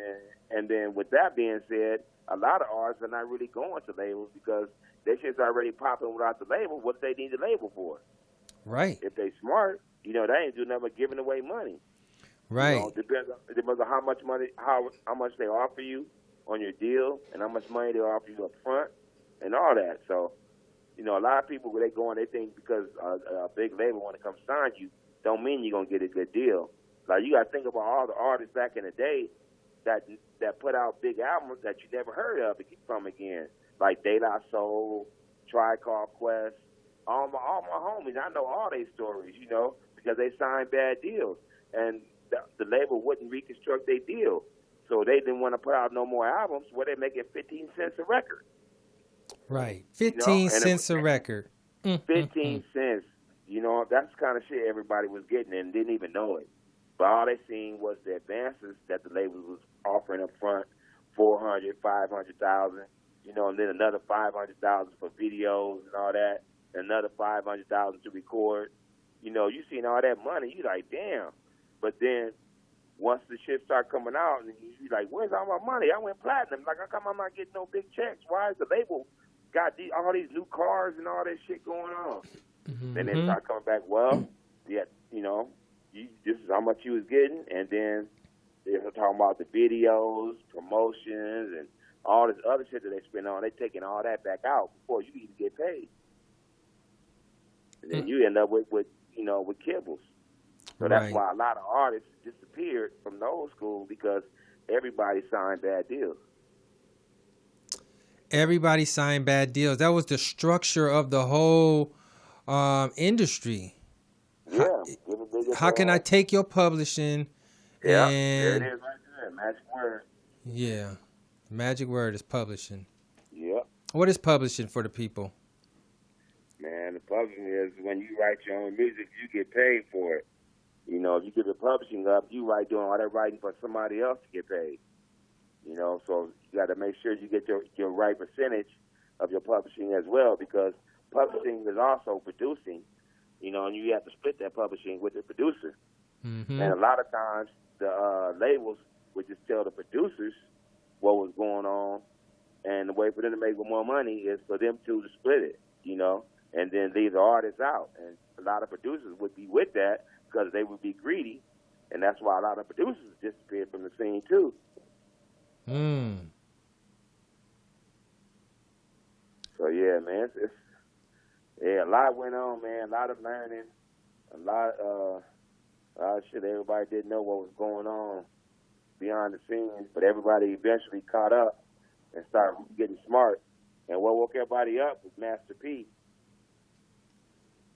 and then with that being said, a lot of artists are not really going to labels because their shit's already popping without the label. What do they need the label for? Right. If they smart, you know, they ain't doing nothing but giving away money. Right. You know, depends on how much money, how much they offer you on your deal, and how much money they offer you up front, and all that. So, you know, a lot of people, when they go on, they think because a big label want to come sign you, don't mean you're gonna get a good deal. Like, you got to think about all the artists back in the day that put out big albums that you never heard of from again, like De La Soul, Tribe Called Quest. All my homies, I know all their stories, you know, because they signed bad deals, and the label wouldn't reconstruct their deal, so they didn't want to put out no more albums where they making 15 cents a record. Right, 15 cents a record. 15 cents. You know, that's the kind of shit everybody was getting and didn't even know it. But all they seen was the advances that the label was offering up front, 400, 500,000, you know, and then another 500,000 for videos and all that, and another 500,000 to record. You know, you seen all that money, you like, damn. But then once the shit start coming out, and you like, where's all my money? I went platinum. Like, how come I'm not getting no big checks? Why is the label got all these new cars and all that shit going on? Then they start coming back, well, yeah, you know, this is how much you was getting, and then they're talking about the videos, promotions, and all this other shit that they spend on. They taking all that back out before you even get paid, and then you end up with you know, with kibbles. So that's why a lot of artists disappeared from the old school, because everybody signed bad deals. Everybody signed bad deals. That was the structure of the whole industry. Yeah. How can I take your publishing? Yeah, and there it is right there, magic word. Yeah, magic word is publishing. Yep. What is publishing for the people? Man, the publishing is when you write your own music, you get paid for it. You know, if you give the publishing up, you doing all that writing for somebody else to get paid. You know, so you got to make sure you get your right percentage of your publishing as well, because publishing is also producing. You know, and you have to split that publishing with the producer. And a lot of times the labels would just tell the producers what was going on, and the way for them to make more money is for them to split it, you know, and then leave the artists out. And a lot of producers would be with that because they would be greedy, and that's why a lot of producers disappeared from the scene too. So yeah, man, a lot went on, man. A lot of learning, a lot of shit. Everybody didn't know what was going on behind the scenes, but everybody eventually caught up and started getting smart. And what woke everybody up was Master P.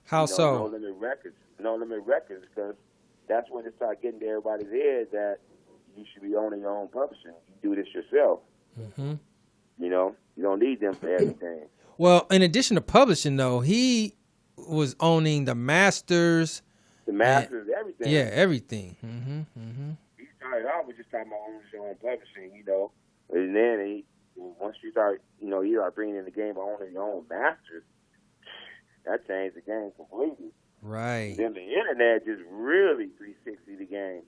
How so? No Limit Records, because that's when it started getting to everybody's head that you should be owning your own publishing. You do this yourself. You know, you don't need them for everything. Well, in addition to publishing, though, he was owning the masters. The masters, everything. Yeah, everything. He started out with just talking about owning your own publishing, you know. And then once you start, you know, you start bringing in the game of owning your own masters, that changed the game completely. Right. Then the internet just really 360 the game.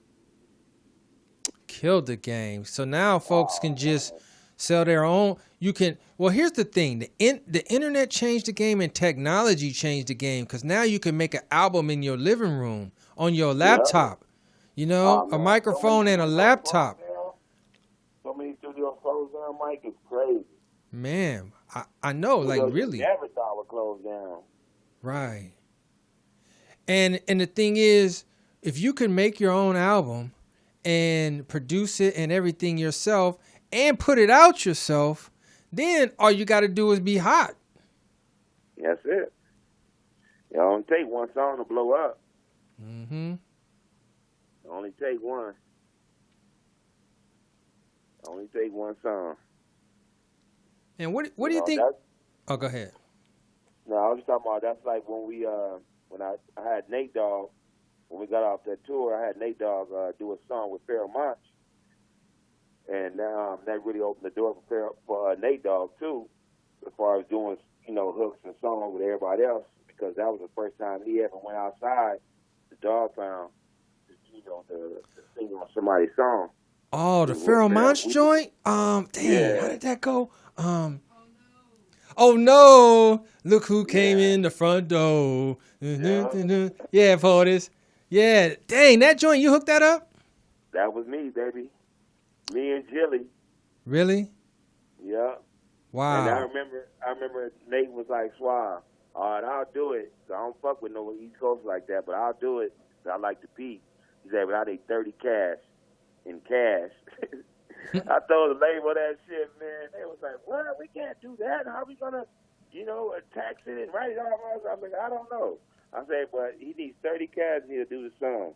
Killed the game. So now folks can just sell their own. You can. Well, here's the thing: the internet changed the game, and technology changed the game, because now you can make an album in your living room on your laptop. You know, a microphone and a laptop. So many studios closed down, Mike. It's crazy. Man, I know, like really. Never thought would close down. Right. And the thing is, if you can make your own album and produce it and everything yourself and put it out yourself, then all you got to do is be hot. That's it. It don't take one song to blow up. Only take one. Only take one song. And what do you think? Oh, go ahead. No, I was just talking about that's like when we when I had Nate Dogg, when we got off that tour, I had Nate Dogg do a song with Pharcyde, and that really opened the door for Nate Dogg too, as far as doing hooks and songs with everybody else, because that was the first time he ever went outside the Dogg Pound to sing on somebody's song. Oh, the Pharcyde joint. Damn, yeah. How did that go? Oh no! Look who came in the front door. Yeah, POTUS. Yeah, dang, that joint, you hooked that up? That was me, baby. Me and Jilly. Really? Yeah. Wow. And I remember Nate was like, Suave, all right, I'll do it. So I don't fuck with no East Coast like that, but I'll do it. I like the beat. He said, but I need 30 cash in cash. I told the label that shit, man. They was like, what? We can't do that. How we going to, tax it and write it off? I was like, I don't know. I said, but he needs 30 cash to do the song.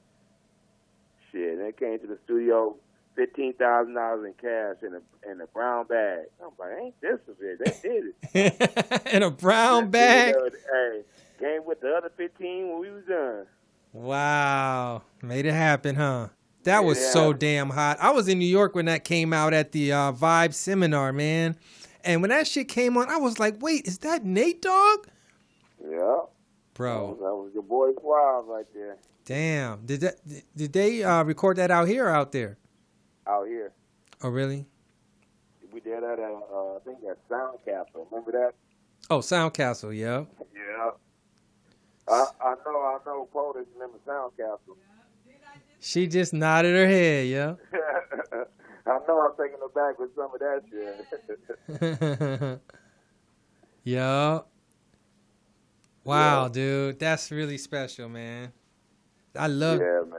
Shit, and they came to the studio, $15,000 in cash in a brown bag. I'm like, ain't this a bit? They did it. In a brown bag? Hey, came with the other 15 when we was done. Wow. Made it happen, huh? That was so damn hot. I was in New York when that came out at the Vibe seminar, man. And when that shit came on, I was like, wait, is that Nate Dogg? Yeah. Bro. That was your boy Suave right there. Damn. Did they record that out here or out there? Out here. Oh, really? We did that at, I think at Sound Castle. Remember that? Oh, Sound Castle, yeah. Yeah. I know POTUS remember Sound Castle. She just nodded her head, yeah. I know I'm taking her back with some of that shit. Yeah. Wow, dude. That's really special, man. I love man.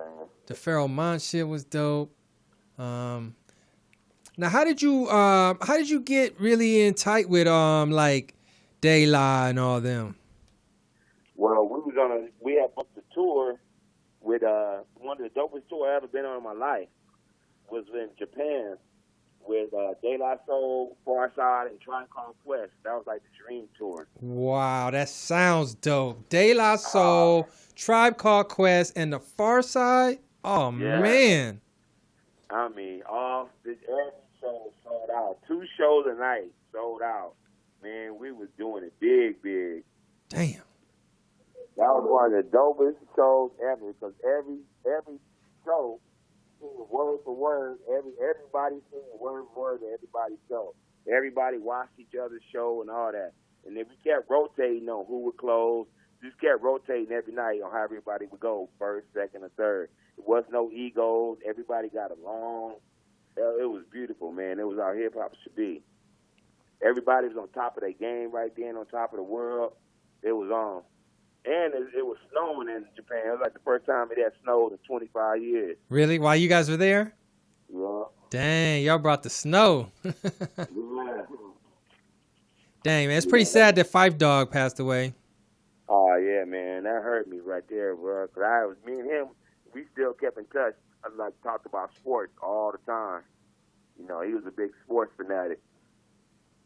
The Pharcyde shit was dope. Now how did you get really in tight with like De La and all them? Well, we had booked a tour with one of the dopest tours I ever been on in my life. Was in Japan with De La Soul, Pharcyde, and Tribe Called Quest. That was like the dream tour. Wow, that sounds dope. De La Soul, Tribe Called Quest, and the Pharcyde. Oh man. I mean, every show sold out. 2 shows a night sold out. Man, we was doing it big. Damn. That was one of the dopest shows ever, because every show, word for word, everybody sing word for word to everybody's show. Everybody watched each other's show and all that. And then we kept rotating on who would close. Just kept rotating every night on how everybody would go, first, second, or third. There was no egos. Everybody got along. It was beautiful, man. It was how hip-hop should be. Everybody was on top of their game right then, on top of the world. It was on. And it was snowing in Japan. It was like the first time it had snowed in 25 years. Really? While you guys were there? Yeah. Dang, y'all brought the snow. Yeah. Dang, man. It's pretty sad that Phife Dawg passed away. Oh, yeah, man. That hurt me right there, bro. Because me and him, we still kept in touch. I talked about sports all the time. He was a big sports fanatic.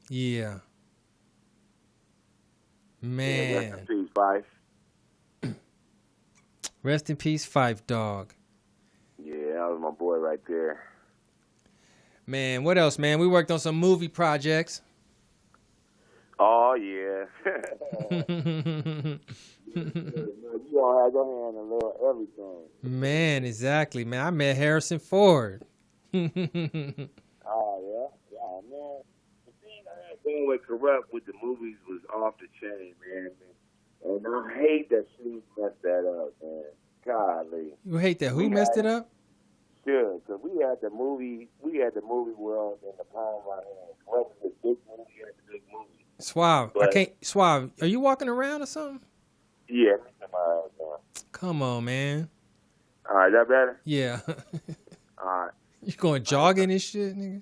Yeah. Man. Yeah, rest in peace, Phife. Rest in peace, Phife Dawg. Yeah, that was my boy right there. Man, what else, man? We worked on some movie projects. Oh, yeah. You all had your hand in a little everything. Man, exactly, man. I met Harrison Ford. Oh, yeah? Yeah, man. The thing I had going with Kurupt with the movies was off the chain, man. And I hate that she messed that up, man. Golly. You hate that? Who messed it up? Sure, because we had the movie world in the palm of our hands. Kurupt was a big movie, we had the big movie. Suave. Suave, are you walking around or something? Yeah. Come on, man. All right, that better? Yeah. All right. You going jogging and shit, nigga?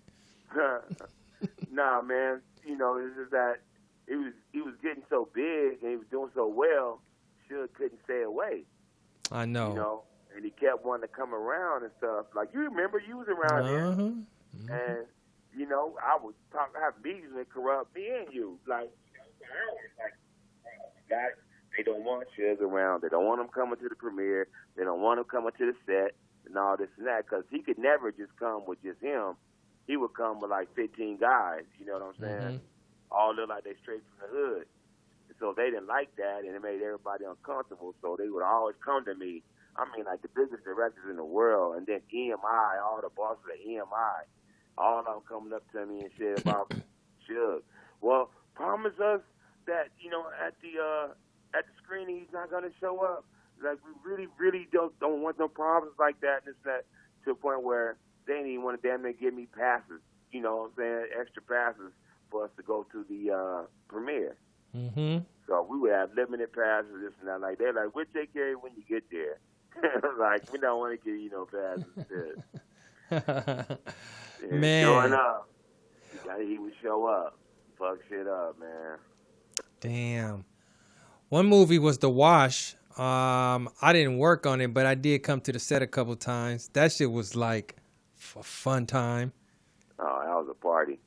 Nah, man. It's just that he was getting so big and he was doing so well, Suge couldn't stay away. I know. and he kept wanting to come around and stuff. Like, you remember, you was around there, and you know, I have meetings with Kurupt, me and you, like, guys, they don't want Suge around. They don't want him coming to the premiere. They don't want him coming to the set and all this and that, because he could never just come with just him. He would come with like 15 guys, you know what I'm saying? All look like they straight from the hood. And so they didn't like that, and it made everybody uncomfortable, so they would always come to me. I mean, like the biggest directors in the world, and then EMI, all the bosses at EMI, all of them coming up to me and shit about Suge. Well, promise us that, you know, at the screening he's not gonna show up. Like, we really, really don't want no problems like that and this and that, to a point where they didn't even want to damn near give me passes, you know what I'm saying, extra passes for us to go to the premiere. So we would have limited passes, this and that. Like, they're like, we'll take care of it when you get there. Like, we don't want to give you no passes. Man. Showing up. He would show up. Fuck shit up, man. Damn. One movie was The Wash. I didn't work on it, but I did come to the set a couple times. That shit was like a fun time. Oh, that was a party.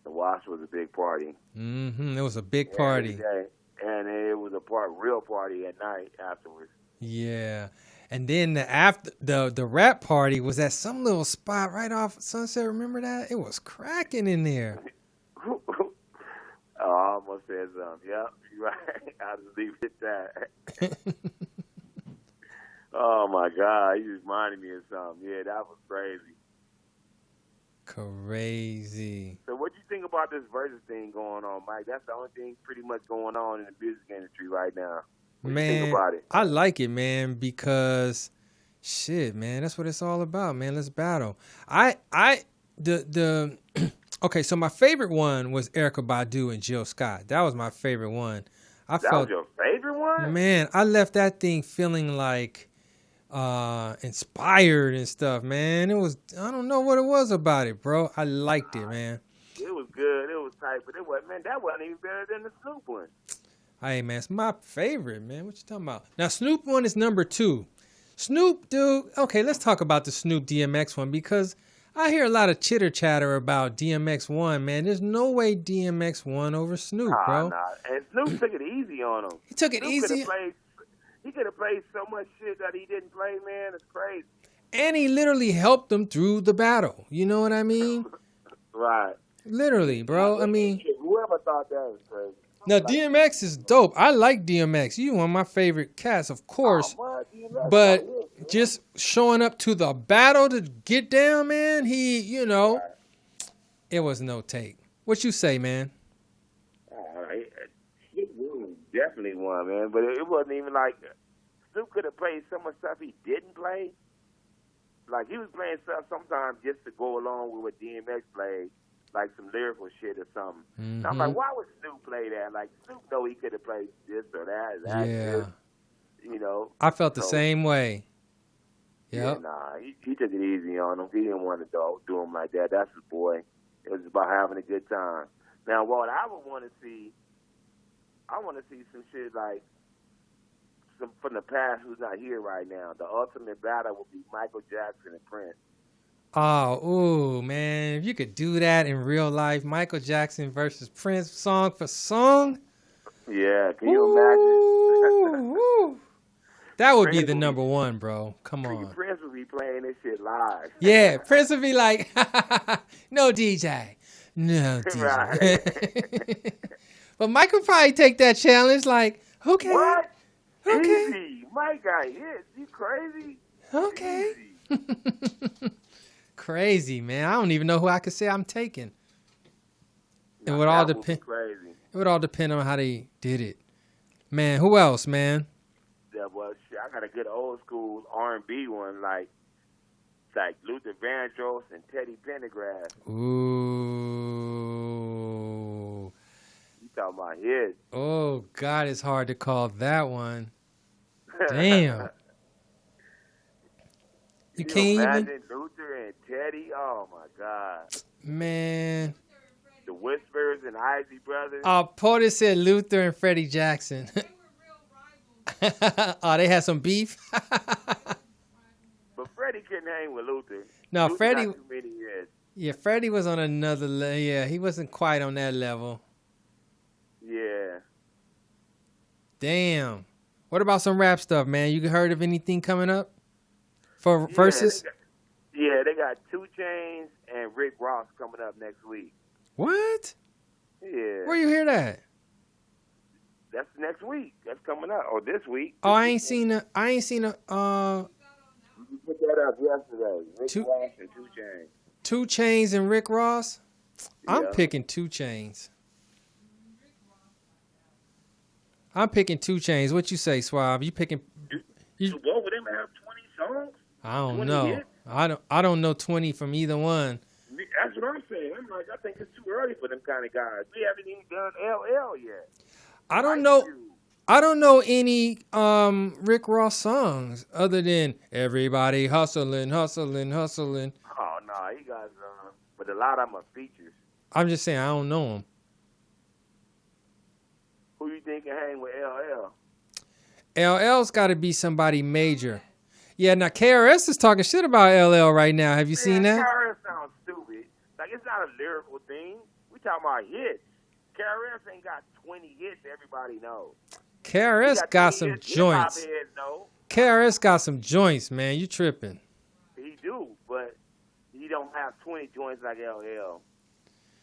The Wash was a big party. It was a big party. And it was a real party at night afterwards. Yeah. And then the rap party was at some little spot right off Sunset. Remember that? It was cracking in there. Oh, I almost said something. Yep, you're right. I'll just leave it at that. Oh, my God. You just reminded me of something. Yeah, that was crazy. Crazy. So what you think about this Versus thing going on, Mike? That's the only thing pretty much going on in the music industry right now. What Man, you think about it? I like it, man, because shit, man, that's what it's all about, man. Let's battle. Okay, so my favorite one was Erykah Badu and Jill Scott. That was my favorite one. That was your favorite one? Man, I left that thing feeling like inspired and stuff, man. It was, I don't know what it was about it, bro. I liked it, man. It was good. It was tight, but that wasn't even better than the Snoop one. Hey, man, it's my favorite, man. What you talking about? Now, Snoop one is number 2. Snoop, dude. Okay, let's talk about the Snoop DMX one, because I hear a lot of chitter chatter about DMX 1, man. There's no way DMX won over Snoop, bro. Nah. And Snoop took it easy on him. He took it easy. He could have played so much shit that he didn't play, man. It's crazy. And he literally helped him through the battle. You know what I mean? Right. Literally, bro. I mean, whoever thought that was crazy. Now, DMX is dope. I like DMX. You one of my favorite cats, of course. But just showing up to the battle to get down, man, it was no take. What you say, man? Definitely won, man. But it wasn't even like Snoop could have played so much stuff he didn't play. Like, he was playing stuff sometimes just to go along with what DMX played. Like some lyrical shit or something. And I'm like, why would Snoop play that? Like, Snoop know he could have played this or that. Yeah. This, you know. I felt the same way. Yep. Yeah, nah, he took it easy on him. He didn't want to do him like that. That's his boy. It was about having a good time. Now, what I would want to see, some shit like some from the past who's not here right now. The ultimate battle would be Michael Jackson and Prince. Oh, ooh, man. If you could do that in real life, Michael Jackson versus Prince, song for song. Yeah, can you imagine? That would be the number one, bro. Come on. Prince would be playing this shit live. Yeah, Prince would be like, no DJ. No DJ. Right. But Mike would probably take that challenge like, okay. What? Okay. Easy. Mike got hit. You crazy? Okay. Crazy, man. I don't even know who I could say I'm taking. It would all depend. Crazy. It would all depend on how they did it. Man, who else, man? Yeah, well, shit, I got a good old school R&B one, like Luther Vandross and Teddy Pendergrass. Ooh. You talking about hits? Oh God, it's hard to call that one. Damn. You can't imagine Luther and Teddy? Oh my God. Man. The Whispers and Isley Brothers. Oh, Porter said Luther and Freddie Jackson. Oh, they had some beef? hang with Luther. No, Luther Freddie. got too many hits. Yeah, Freddie was on another level. Yeah, he wasn't quite on that level. Yeah. Damn. What about some rap stuff, man? You heard of anything coming up for verses? They got 2 Chainz and Rick Ross coming up next week. What? Yeah. Where you hear that? That's next week. That's coming up. Or this week. Oh, I ain't seen a. You put that up yesterday. Rick Ross and 2 Chainz. 2 Chainz and Rick Ross. I'm Yeah. picking 2 Chainz. I'm picking 2 Chainz. What you say, Suave? You picking? So both of them have 20 songs? I don't 20 know. hits? I don't know 20 from either one. That's what I'm saying. I'm like, I think it's too early for them kind of guys. We haven't even done LL yet. I don't Ice know. Cube. I don't know any Rick Ross songs other than "Everybody Hustling, Hustling, Hustling." Oh, no, he got but a lot of them are features. I'm just saying I don't know him. Who you think can hang with LL? LL's got to be somebody major. Yeah, now KRS is talking shit about LL right now. Have you seen that? KRS sounds stupid. Like, it's not a lyrical thing. We talking about hits. KRS ain't got 20 hits everybody knows. KRS got some 20 hits joints. hip-hop heads know. KRS got some joints, man. You tripping. He do, but he don't have 20 joints like LL.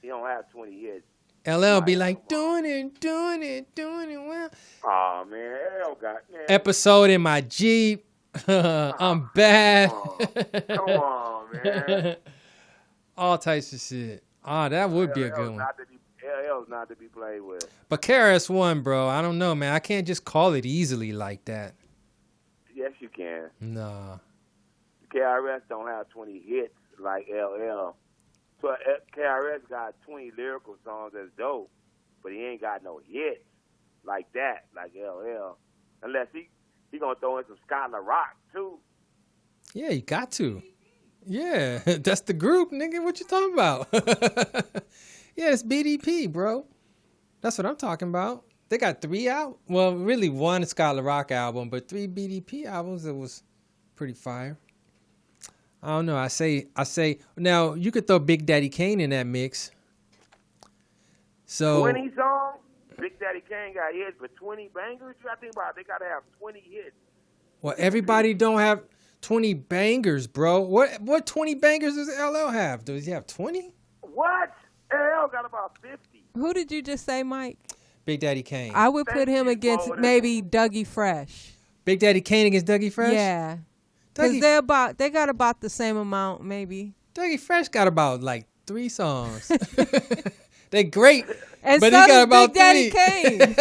He don't have 20 hits. LL be like, doing it well. Oh, man, LL got, man. Episode in my Jeep. I'm bad. Come on, man. All types of shit. Oh, that would be a good one. LL's not to be played with. But KRS won, bro. I don't know, man. I can't just call it easily like that. Yes, you can. Nah. KRS don't have 20 hits like LL. So KRS got 20 lyrical songs that's dope, but he ain't got no hits like that, like LL. Unless he gonna throw in some Skylar Rock too. Yeah, you got to. Yeah, that's the group, nigga. What you talking about? Yeah, it's BDP, bro. That's what I'm talking about. They got 3 out. Well, really 1 Skylar Rock album, but 3 BDP albums. It was pretty fire. I don't know. I say. Now you could throw Big Daddy Kane in that mix. So 20 songs. Big Daddy Kane got hits, but 20 bangers. You gotta think about it. They gotta have 20 hits. well, everybody don't have 20 bangers, bro. What 20 bangers does LL have? Does he have 20? What? LL got about 50. Who did you just say, Mike? Big Daddy Kane. I would put Thank him you, against Bo. maybe Dougie Fresh. Big Daddy Kane against Dougie Fresh? Yeah. Because Dougie, they got about the same amount, maybe. Dougie Fresh got about like 3 songs. They great, And but so he got does about Big 3. Daddy Kane.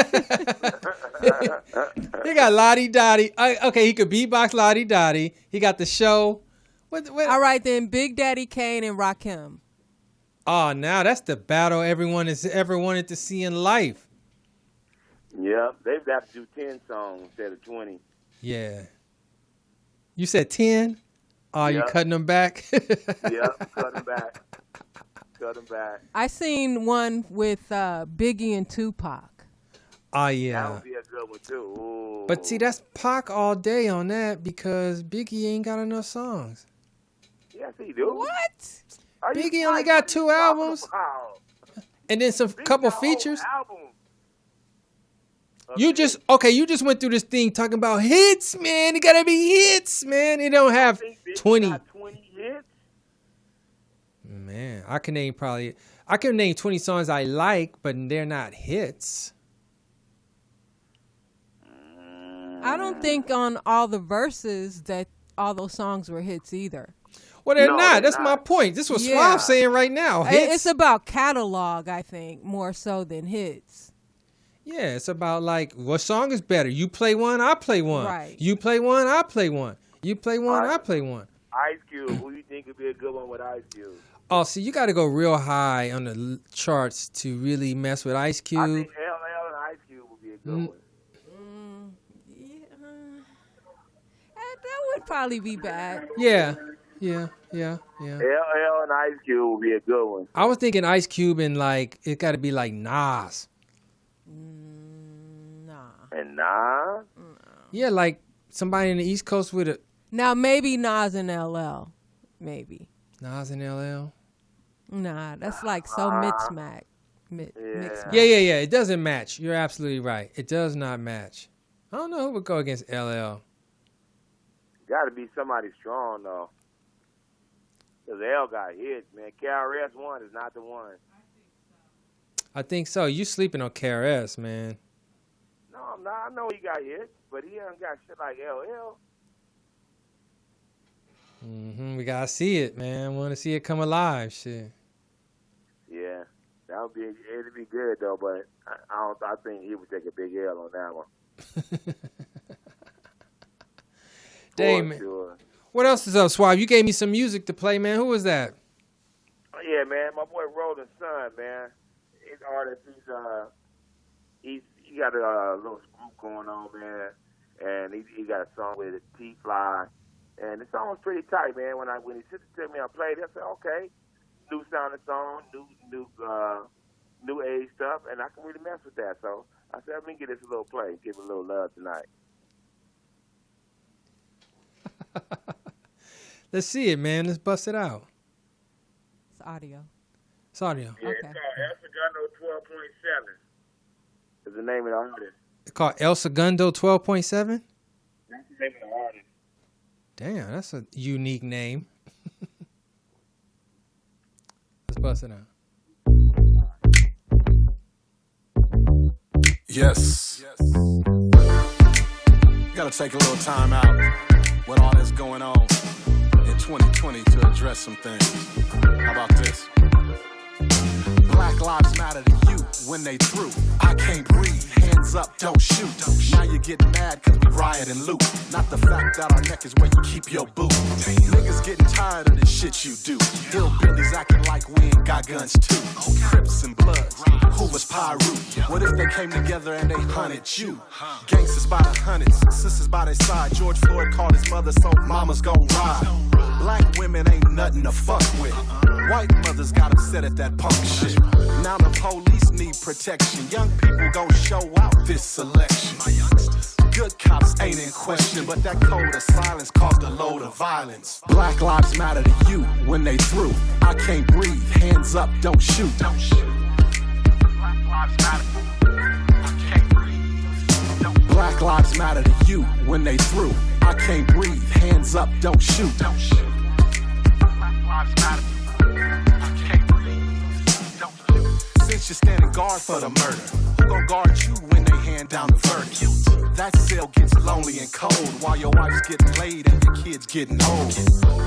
He got Lottie Dottie. Okay, he could beatbox Lottie Dottie. He got the show. What? All right, then Big Daddy Kane and Rakim. Oh, now that's the battle everyone has ever wanted to see in life. Yep, they've got to do 10 songs instead of 20. Yeah. You said 10? Oh, you Yep. cutting them back? Yep, cut them back. Cut them back. I seen one with Biggie and Tupac. Oh, That yeah. would be a good one, too. Ooh. But see, that's Pac all day on that because Biggie ain't got enough songs. Yes, he do. What? Are you Biggie only fucking got 2 talking albums. about? And then some Biggie couple got a whole features. album of You hits. just went through this thing talking about hits, man. It gotta be hits, man. It don't have Think Biggie 20. got 20 hits? Man, I can name 20 songs I like, but they're not hits. I don't think on all the verses that all those songs were hits either. Well, they're No, not. they're That's my not. point. This is what Yeah. Suave's saying right now. Hits. It's about catalog, I think, more so than hits. Yeah, it's about like what song is better. You play one, I play one. Right. You play one, I play one. You play one, Right. I play one. Ice Cube. Who you think would be a good one with Ice Cube? Oh, see, you got to go real high on the charts to really mess with Ice I Cube. think LL and Ice Cube would be a good one. Yeah. That would probably be bad. Yeah. LL and Ice Cube would be a good one. I was thinking Ice Cube and like it got to be like Nas. Nah. And nah. Yeah, like somebody in the East Coast with a. Now maybe Nas and LL. maybe. Nas and LL. Nah, that's like so mixed match. Mixed match. Yeah. It doesn't match. You're absolutely right. It does not match. I don't know who would go against LL. Got to be somebody strong though. Cause L got hits, man. KRS-One is not the one. I think so. You sleeping on KRS, man. No, I'm not. I know he got hits, but he ain't got shit like LL. We gotta see it, man. Want to see it come alive, shit. Yeah, it'd be good though, but I think he would take a big L on that one. Damn. Sure. What else is up, Suave? You gave me some music to play, man. Who was that? Oh, yeah, man, my boy Rolling Son, man. His artist, he got a little group going on, man, and he got a song with T-Fly, and the song was pretty tight, man. When he sent it to me, I played it. I said, okay, new sounding song, new age stuff, and I can really mess with that. So I said, let me get this a little play, give it a little love tonight. Let's see it, man. Let's bust it out. It's audio. It's audio. Yeah, Okay. it's called El Segundo 12.7. Is the name of the artist. It's called El Segundo 12.7? That's the name of the artist. Damn, that's a unique name. Let's bust it out. Yes. Gotta take a little time out with all that's going on in 2020 to address some things. How about this? Black lives matter to you when they through. I can't breathe, hands up, don't shoot. Now you're getting mad cause we riot and loot. Not the fact that our neck is where you keep your boot. Niggas getting tired of this shit you do. Hillbillies acting like we ain't got guns too. Crips and Bloods, who was Pyru? What if they came together and they hunted you? Gangsters by the hundreds, sisters by their side. George Floyd called his mother, so mama's gon' ride. Black women ain't nothing to fuck with. White mothers got upset at that punk shit. Now the police need protection. Young people gon' show out this selection. Good cops ain't in question, but that code of silence caused a load of violence. Black lives matter to you when they through. I can't breathe, hands up, don't shoot. Black lives matter. I can't breathe. Black lives matter to you when they through. I can't breathe, hands up, don't shoot. Black lives matter. Since you're standing guard for the murder, who gon' guard you when they hand down the verdict? That cell gets lonely and cold while your wife's getting laid and your kids getting old.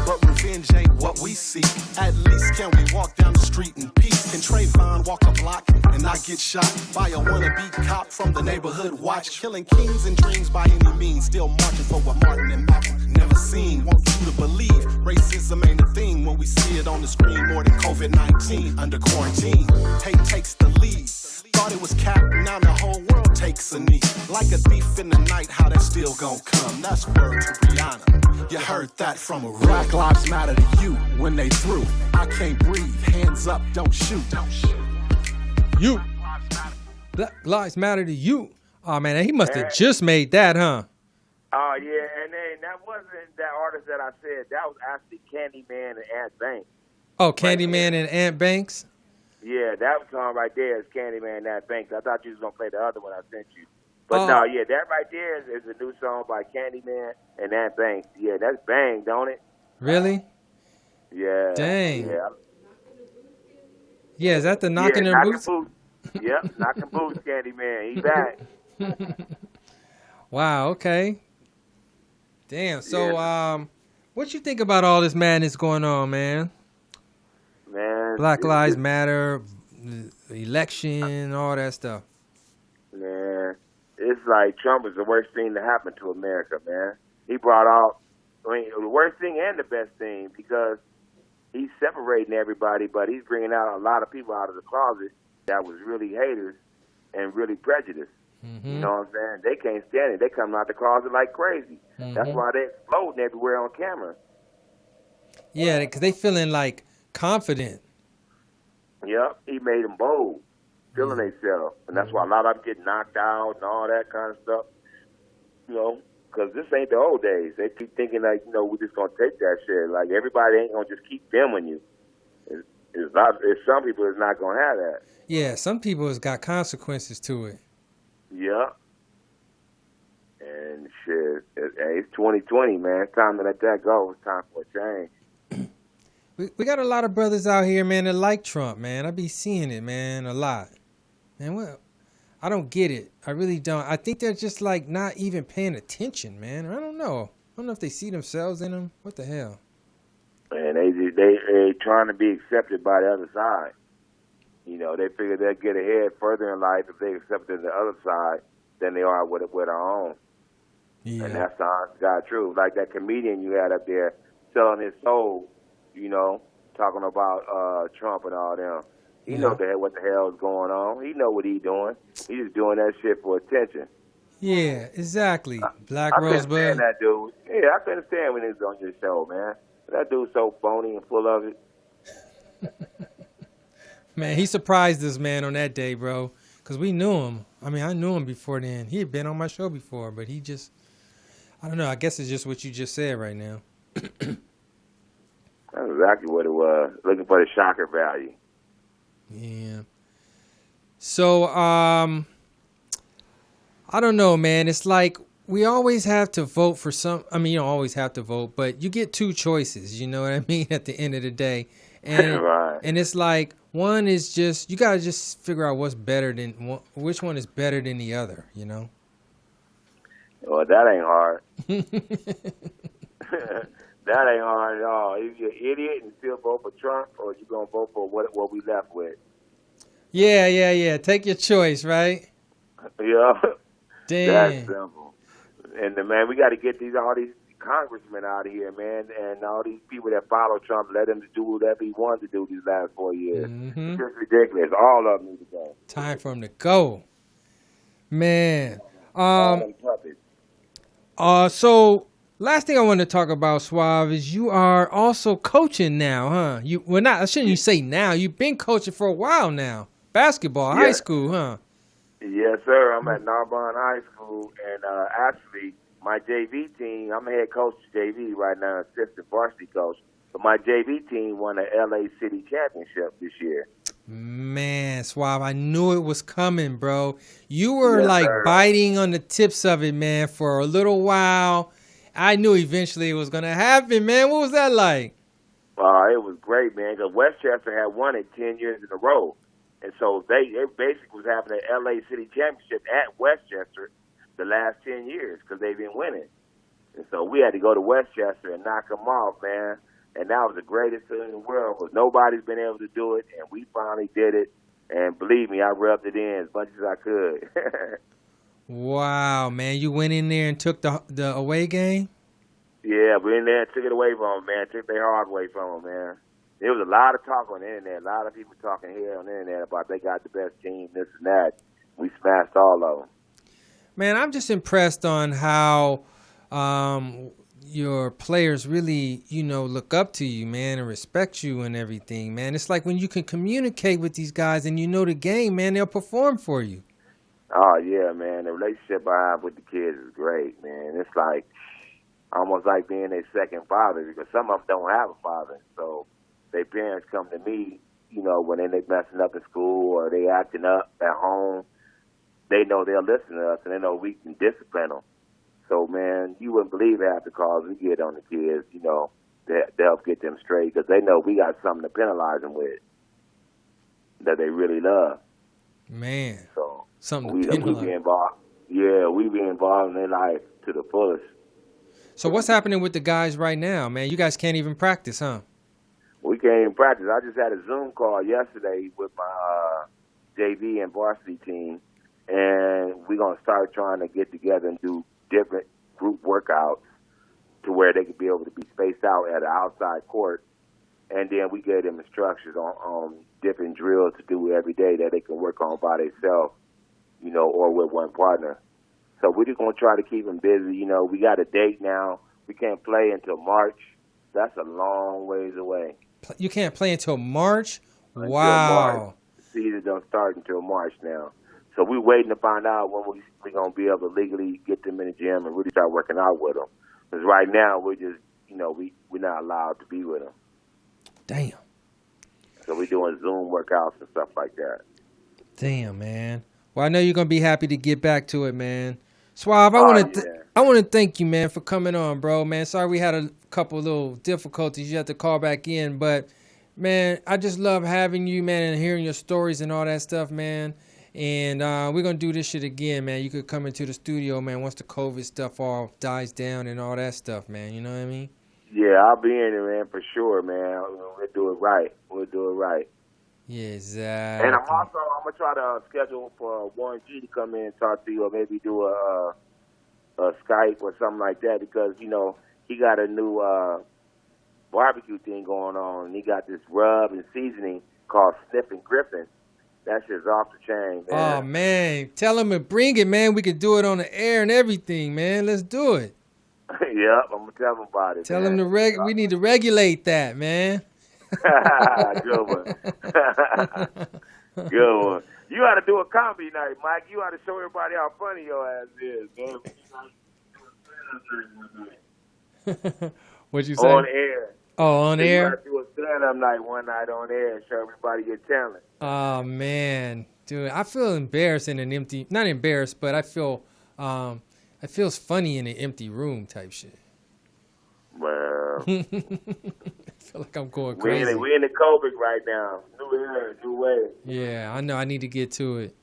But revenge ain't what we seek. At least can we walk down the street in peace? Can Trayvon walk a block and not get shot by a wannabe cop from the neighborhood watch? Killing kings and dreams by any means, still marching for what Martin and Malcolm never seen. Want you to believe racism ain't a thing when we see it on the screen more than COVID-19 under quarantine. Hate takes the lead. Thought it was cap, now the whole world takes a knee. Like a thief in the night, how that still gon' come? That's word to Rihanna. You heard that from a Black lives matter to you when they through. I can't breathe, hands up, don't shoot. You. Black lives matter to you. Oh man, he must have just made that, huh? Oh yeah, and then that wasn't that artist that I said. That was actually Candyman and Ant Banks. Oh, Candyman and Ant Banks? Yeah, that song right there is Candyman and Ant Banks. I thought you was gonna play the other one I sent you. But no, yeah, that right there is a new song by Candyman and Ant Banks. Yeah, that's bang, don't it? Really? Yeah. Dang. Yeah. Yeah, is that the knocking their boots? Yep, knocking boots, Candyman. He back. Wow, okay. Damn. So, what you think about all this madness going on, man? Man. Black Lives Matter, election, all that stuff. Man, it's like Trump is the worst thing to happen to America, man. He brought out, the worst thing and the best thing because he's separating everybody, but he's bringing out a lot of people out of the closet that was really haters and really prejudiced. Mm-hmm. You know what I'm saying? They can't stand it. They come out the closet like crazy. Mm-hmm. That's why they exploding everywhere on camera. Yeah, because they feeling like confident. Yep, he made them bold, feeling themselves. And that's why a lot of them get knocked out and all that kind of stuff. You know, because this ain't the old days. They keep thinking like, you know, we're just gonna take that shit. Like everybody ain't gonna just keep filming you. It's not. It's some people is not gonna have that. Yeah, some people has got consequences to it. Yeah. And shit, it's 2020, man. It's time to let that go. It's time for a change. We got a lot of brothers out here, man, that like Trump, man. I be seeing it, man, a lot. Man, well, I don't get it. I really don't. I think they're just like not even paying attention, man. I don't know. I don't know if they see themselves in them. What the hell? And they trying to be accepted by the other side. You know, they figure they'll get ahead further in life if they accepted the other side than they are with our own. Yeah. And that's the honest God truth. Like that comedian you had up there selling his soul, you know, talking about Trump and all them. He knows what the hell is going on. He know what he doing. He's just doing that shit for attention. Yeah, exactly. Black I couldn't Rosebud. stand that dude. Yeah, I couldn't stand when he was on your show, man. That dude's so phony and full of it. Man, he surprised us, man, on that day, bro. Because we knew him. I mean, I knew him before then. He had been on my show before, but he just, I don't know. I guess it's just what you just said right now. That's exactly what it was. Looking for the shocker value. Yeah. So, I don't know, man. It's like we always have to vote for some. I mean, you don't always have to vote, but you get two choices. You know what I mean? At the end of the day, and Right. and it's like one is just you gotta just figure out what's better than which one is better than the other. You know? Well, that ain't hard. That ain't hard at all. If you're an idiot and still vote for Trump, or you gonna vote for what we left with? Yeah. Take your choice, right? Yeah. Damn. That's simple. And man, we got to get all these congressmen out of here, man, and all these people that follow Trump. Let him do whatever he wanted to do these last 4 years. Mm-hmm. It's just ridiculous. All of them need to go. Time for him to go, man. All them puppets. So last thing I want to talk about, Suave, is you are also coaching now, huh? I shouldn't you say now. You've been coaching for a while now. Basketball, high school, huh? Yes, sir. I'm at Narbonne High School, and actually, my JV team, I'm a head coach of JV right now, assistant varsity coach, but my JV team won the LA City Championship this year. Man, Suave, I knew it was coming, bro. You were Sir. biting on the tips of it, man, for a little while. I knew eventually it was going to happen, man. What was that like? It was great, man, because Westchester had won it 10 years in a row. And so they basically was having the LA City Championship at Westchester the last 10 years because they've been winning. And so we had to go to Westchester and knock them off, man. And that was the greatest thing in the world because nobody's been able to do it, and we finally did it. And believe me, I rubbed it in as much as I could. Wow, man. You went in there and took the away game? Yeah, we in there and took it away from them, man. Took their heart away from them, man. There was a lot of talk on the internet, a lot of people talking here on the internet about they got the best team, this and that. We smashed all of them. Man, I'm just impressed on how your players really, look up to you, man, and respect you and everything, man. It's like when you can communicate with these guys and you know the game, man, they'll perform for you. Oh, yeah, man. The relationship I have with the kids is great, man. It's like almost like being their second father because some of them don't have a father, so their parents come to me, when they messing up in school or they acting up at home. They know they'll listen to us and they know we can discipline them. So, man, you wouldn't believe half the calls we get on the kids, they'll get them straight because they know we got something to penalize them with that they really love. Man, so something we be involved. Yeah, we be involved in their life to the fullest. So what's happening with the guys right now, man? You guys can't even practice, huh? We can't even practice. I just had a Zoom call yesterday with my JV and varsity team, and we're going to start trying to get together and do different group workouts to where they could be able to be spaced out at an outside court. And then we gave them instructions on different drills to do every day that they can work on by themselves, or with one partner. So we're just going to try to keep them busy. We got a date now. We can't play until March. That's a long ways away. You can't play until March? Until Wow. March. The season don't start until March now. So we're waiting to find out when we're going to be able to legally get them in the gym and really start working out with them. Because right now, we're just, we're not allowed to be with them. Damn. So we're doing Zoom workouts and stuff like that. Damn, man. Well, I know you're going to be happy to get back to it, man. Suave, I want to thank you, man, for coming on, bro, man. Sorry we had a couple little difficulties. You have to call back in. But, man, I just love having you, man, and hearing your stories and all that stuff, man. And we're going to do this shit again, man. You could come into the studio, man, once the COVID stuff all dies down and all that stuff, man. You know what I mean? Yeah, I'll be in there, man, for sure, man. We'll do it right. We'll do it right. Yeah, exactly. And I'm going to try to schedule for Warren G to come in and talk to you, or maybe do a Skype or something like that, because, he got a new barbecue thing going on, and he got this rub and seasoning called Sniffin' Griffin. That shit's off the chain, man. Oh, man. Tell him to bring it, man. We could do it on the air and everything, man. Let's do it. Yep, I'm going to tell him about it. Tell him we need to regulate that, man. Good one. Good one. You ought to do a comedy night, Mike. You ought to show everybody how funny your ass is, man. What'd you say? On air. Oh, on air? You got to do a stand-up night one night on air and show everybody your talent. Oh, man. Dude, I feel embarrassed in an empty, not embarrassed, but I feel, it feels funny in an empty room type shit. Well, I feel like I'm going crazy. We in the COVID right now. New era, new way. Yeah, I know. I need to get to it.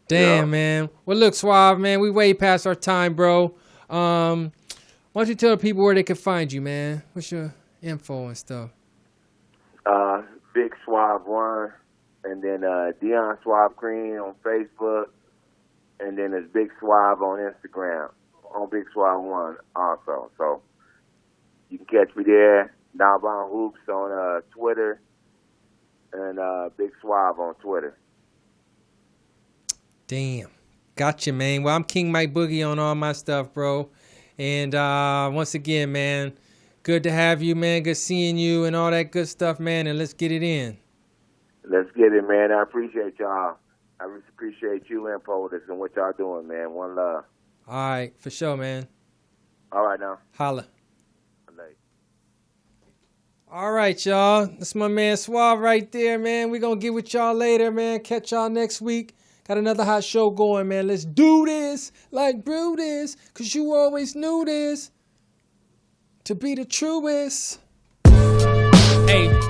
Damn, man. Well, look, Suave, man, we way past our time, bro. Why don't you tell the people where they can find you, man? What's your info and stuff? Big Suave 1, and then Dion Suave Cream on Facebook, and then there's Big Suave on Instagram, on Big Suave 1 also. So you can catch me there. Nalbon Hoops on Twitter, and Big Suave on Twitter. Damn. Gotcha, man. Well, I'm King Mike Boogie on all my stuff, bro. And once again, man, good to have you, man. Good seeing you and all that good stuff, man. And let's get it in. Let's get it, man. I appreciate y'all. I really appreciate you and POTUS and what y'all doing, man. One love. All right, for sure, man. All right, now. Holla. All right, y'all. That's my man Suave right there, man. We're going to get with y'all later, man. Catch y'all next week. Got another hot show going, man. Let's do this like Brutus, because you always knew this to be the truest. Hey.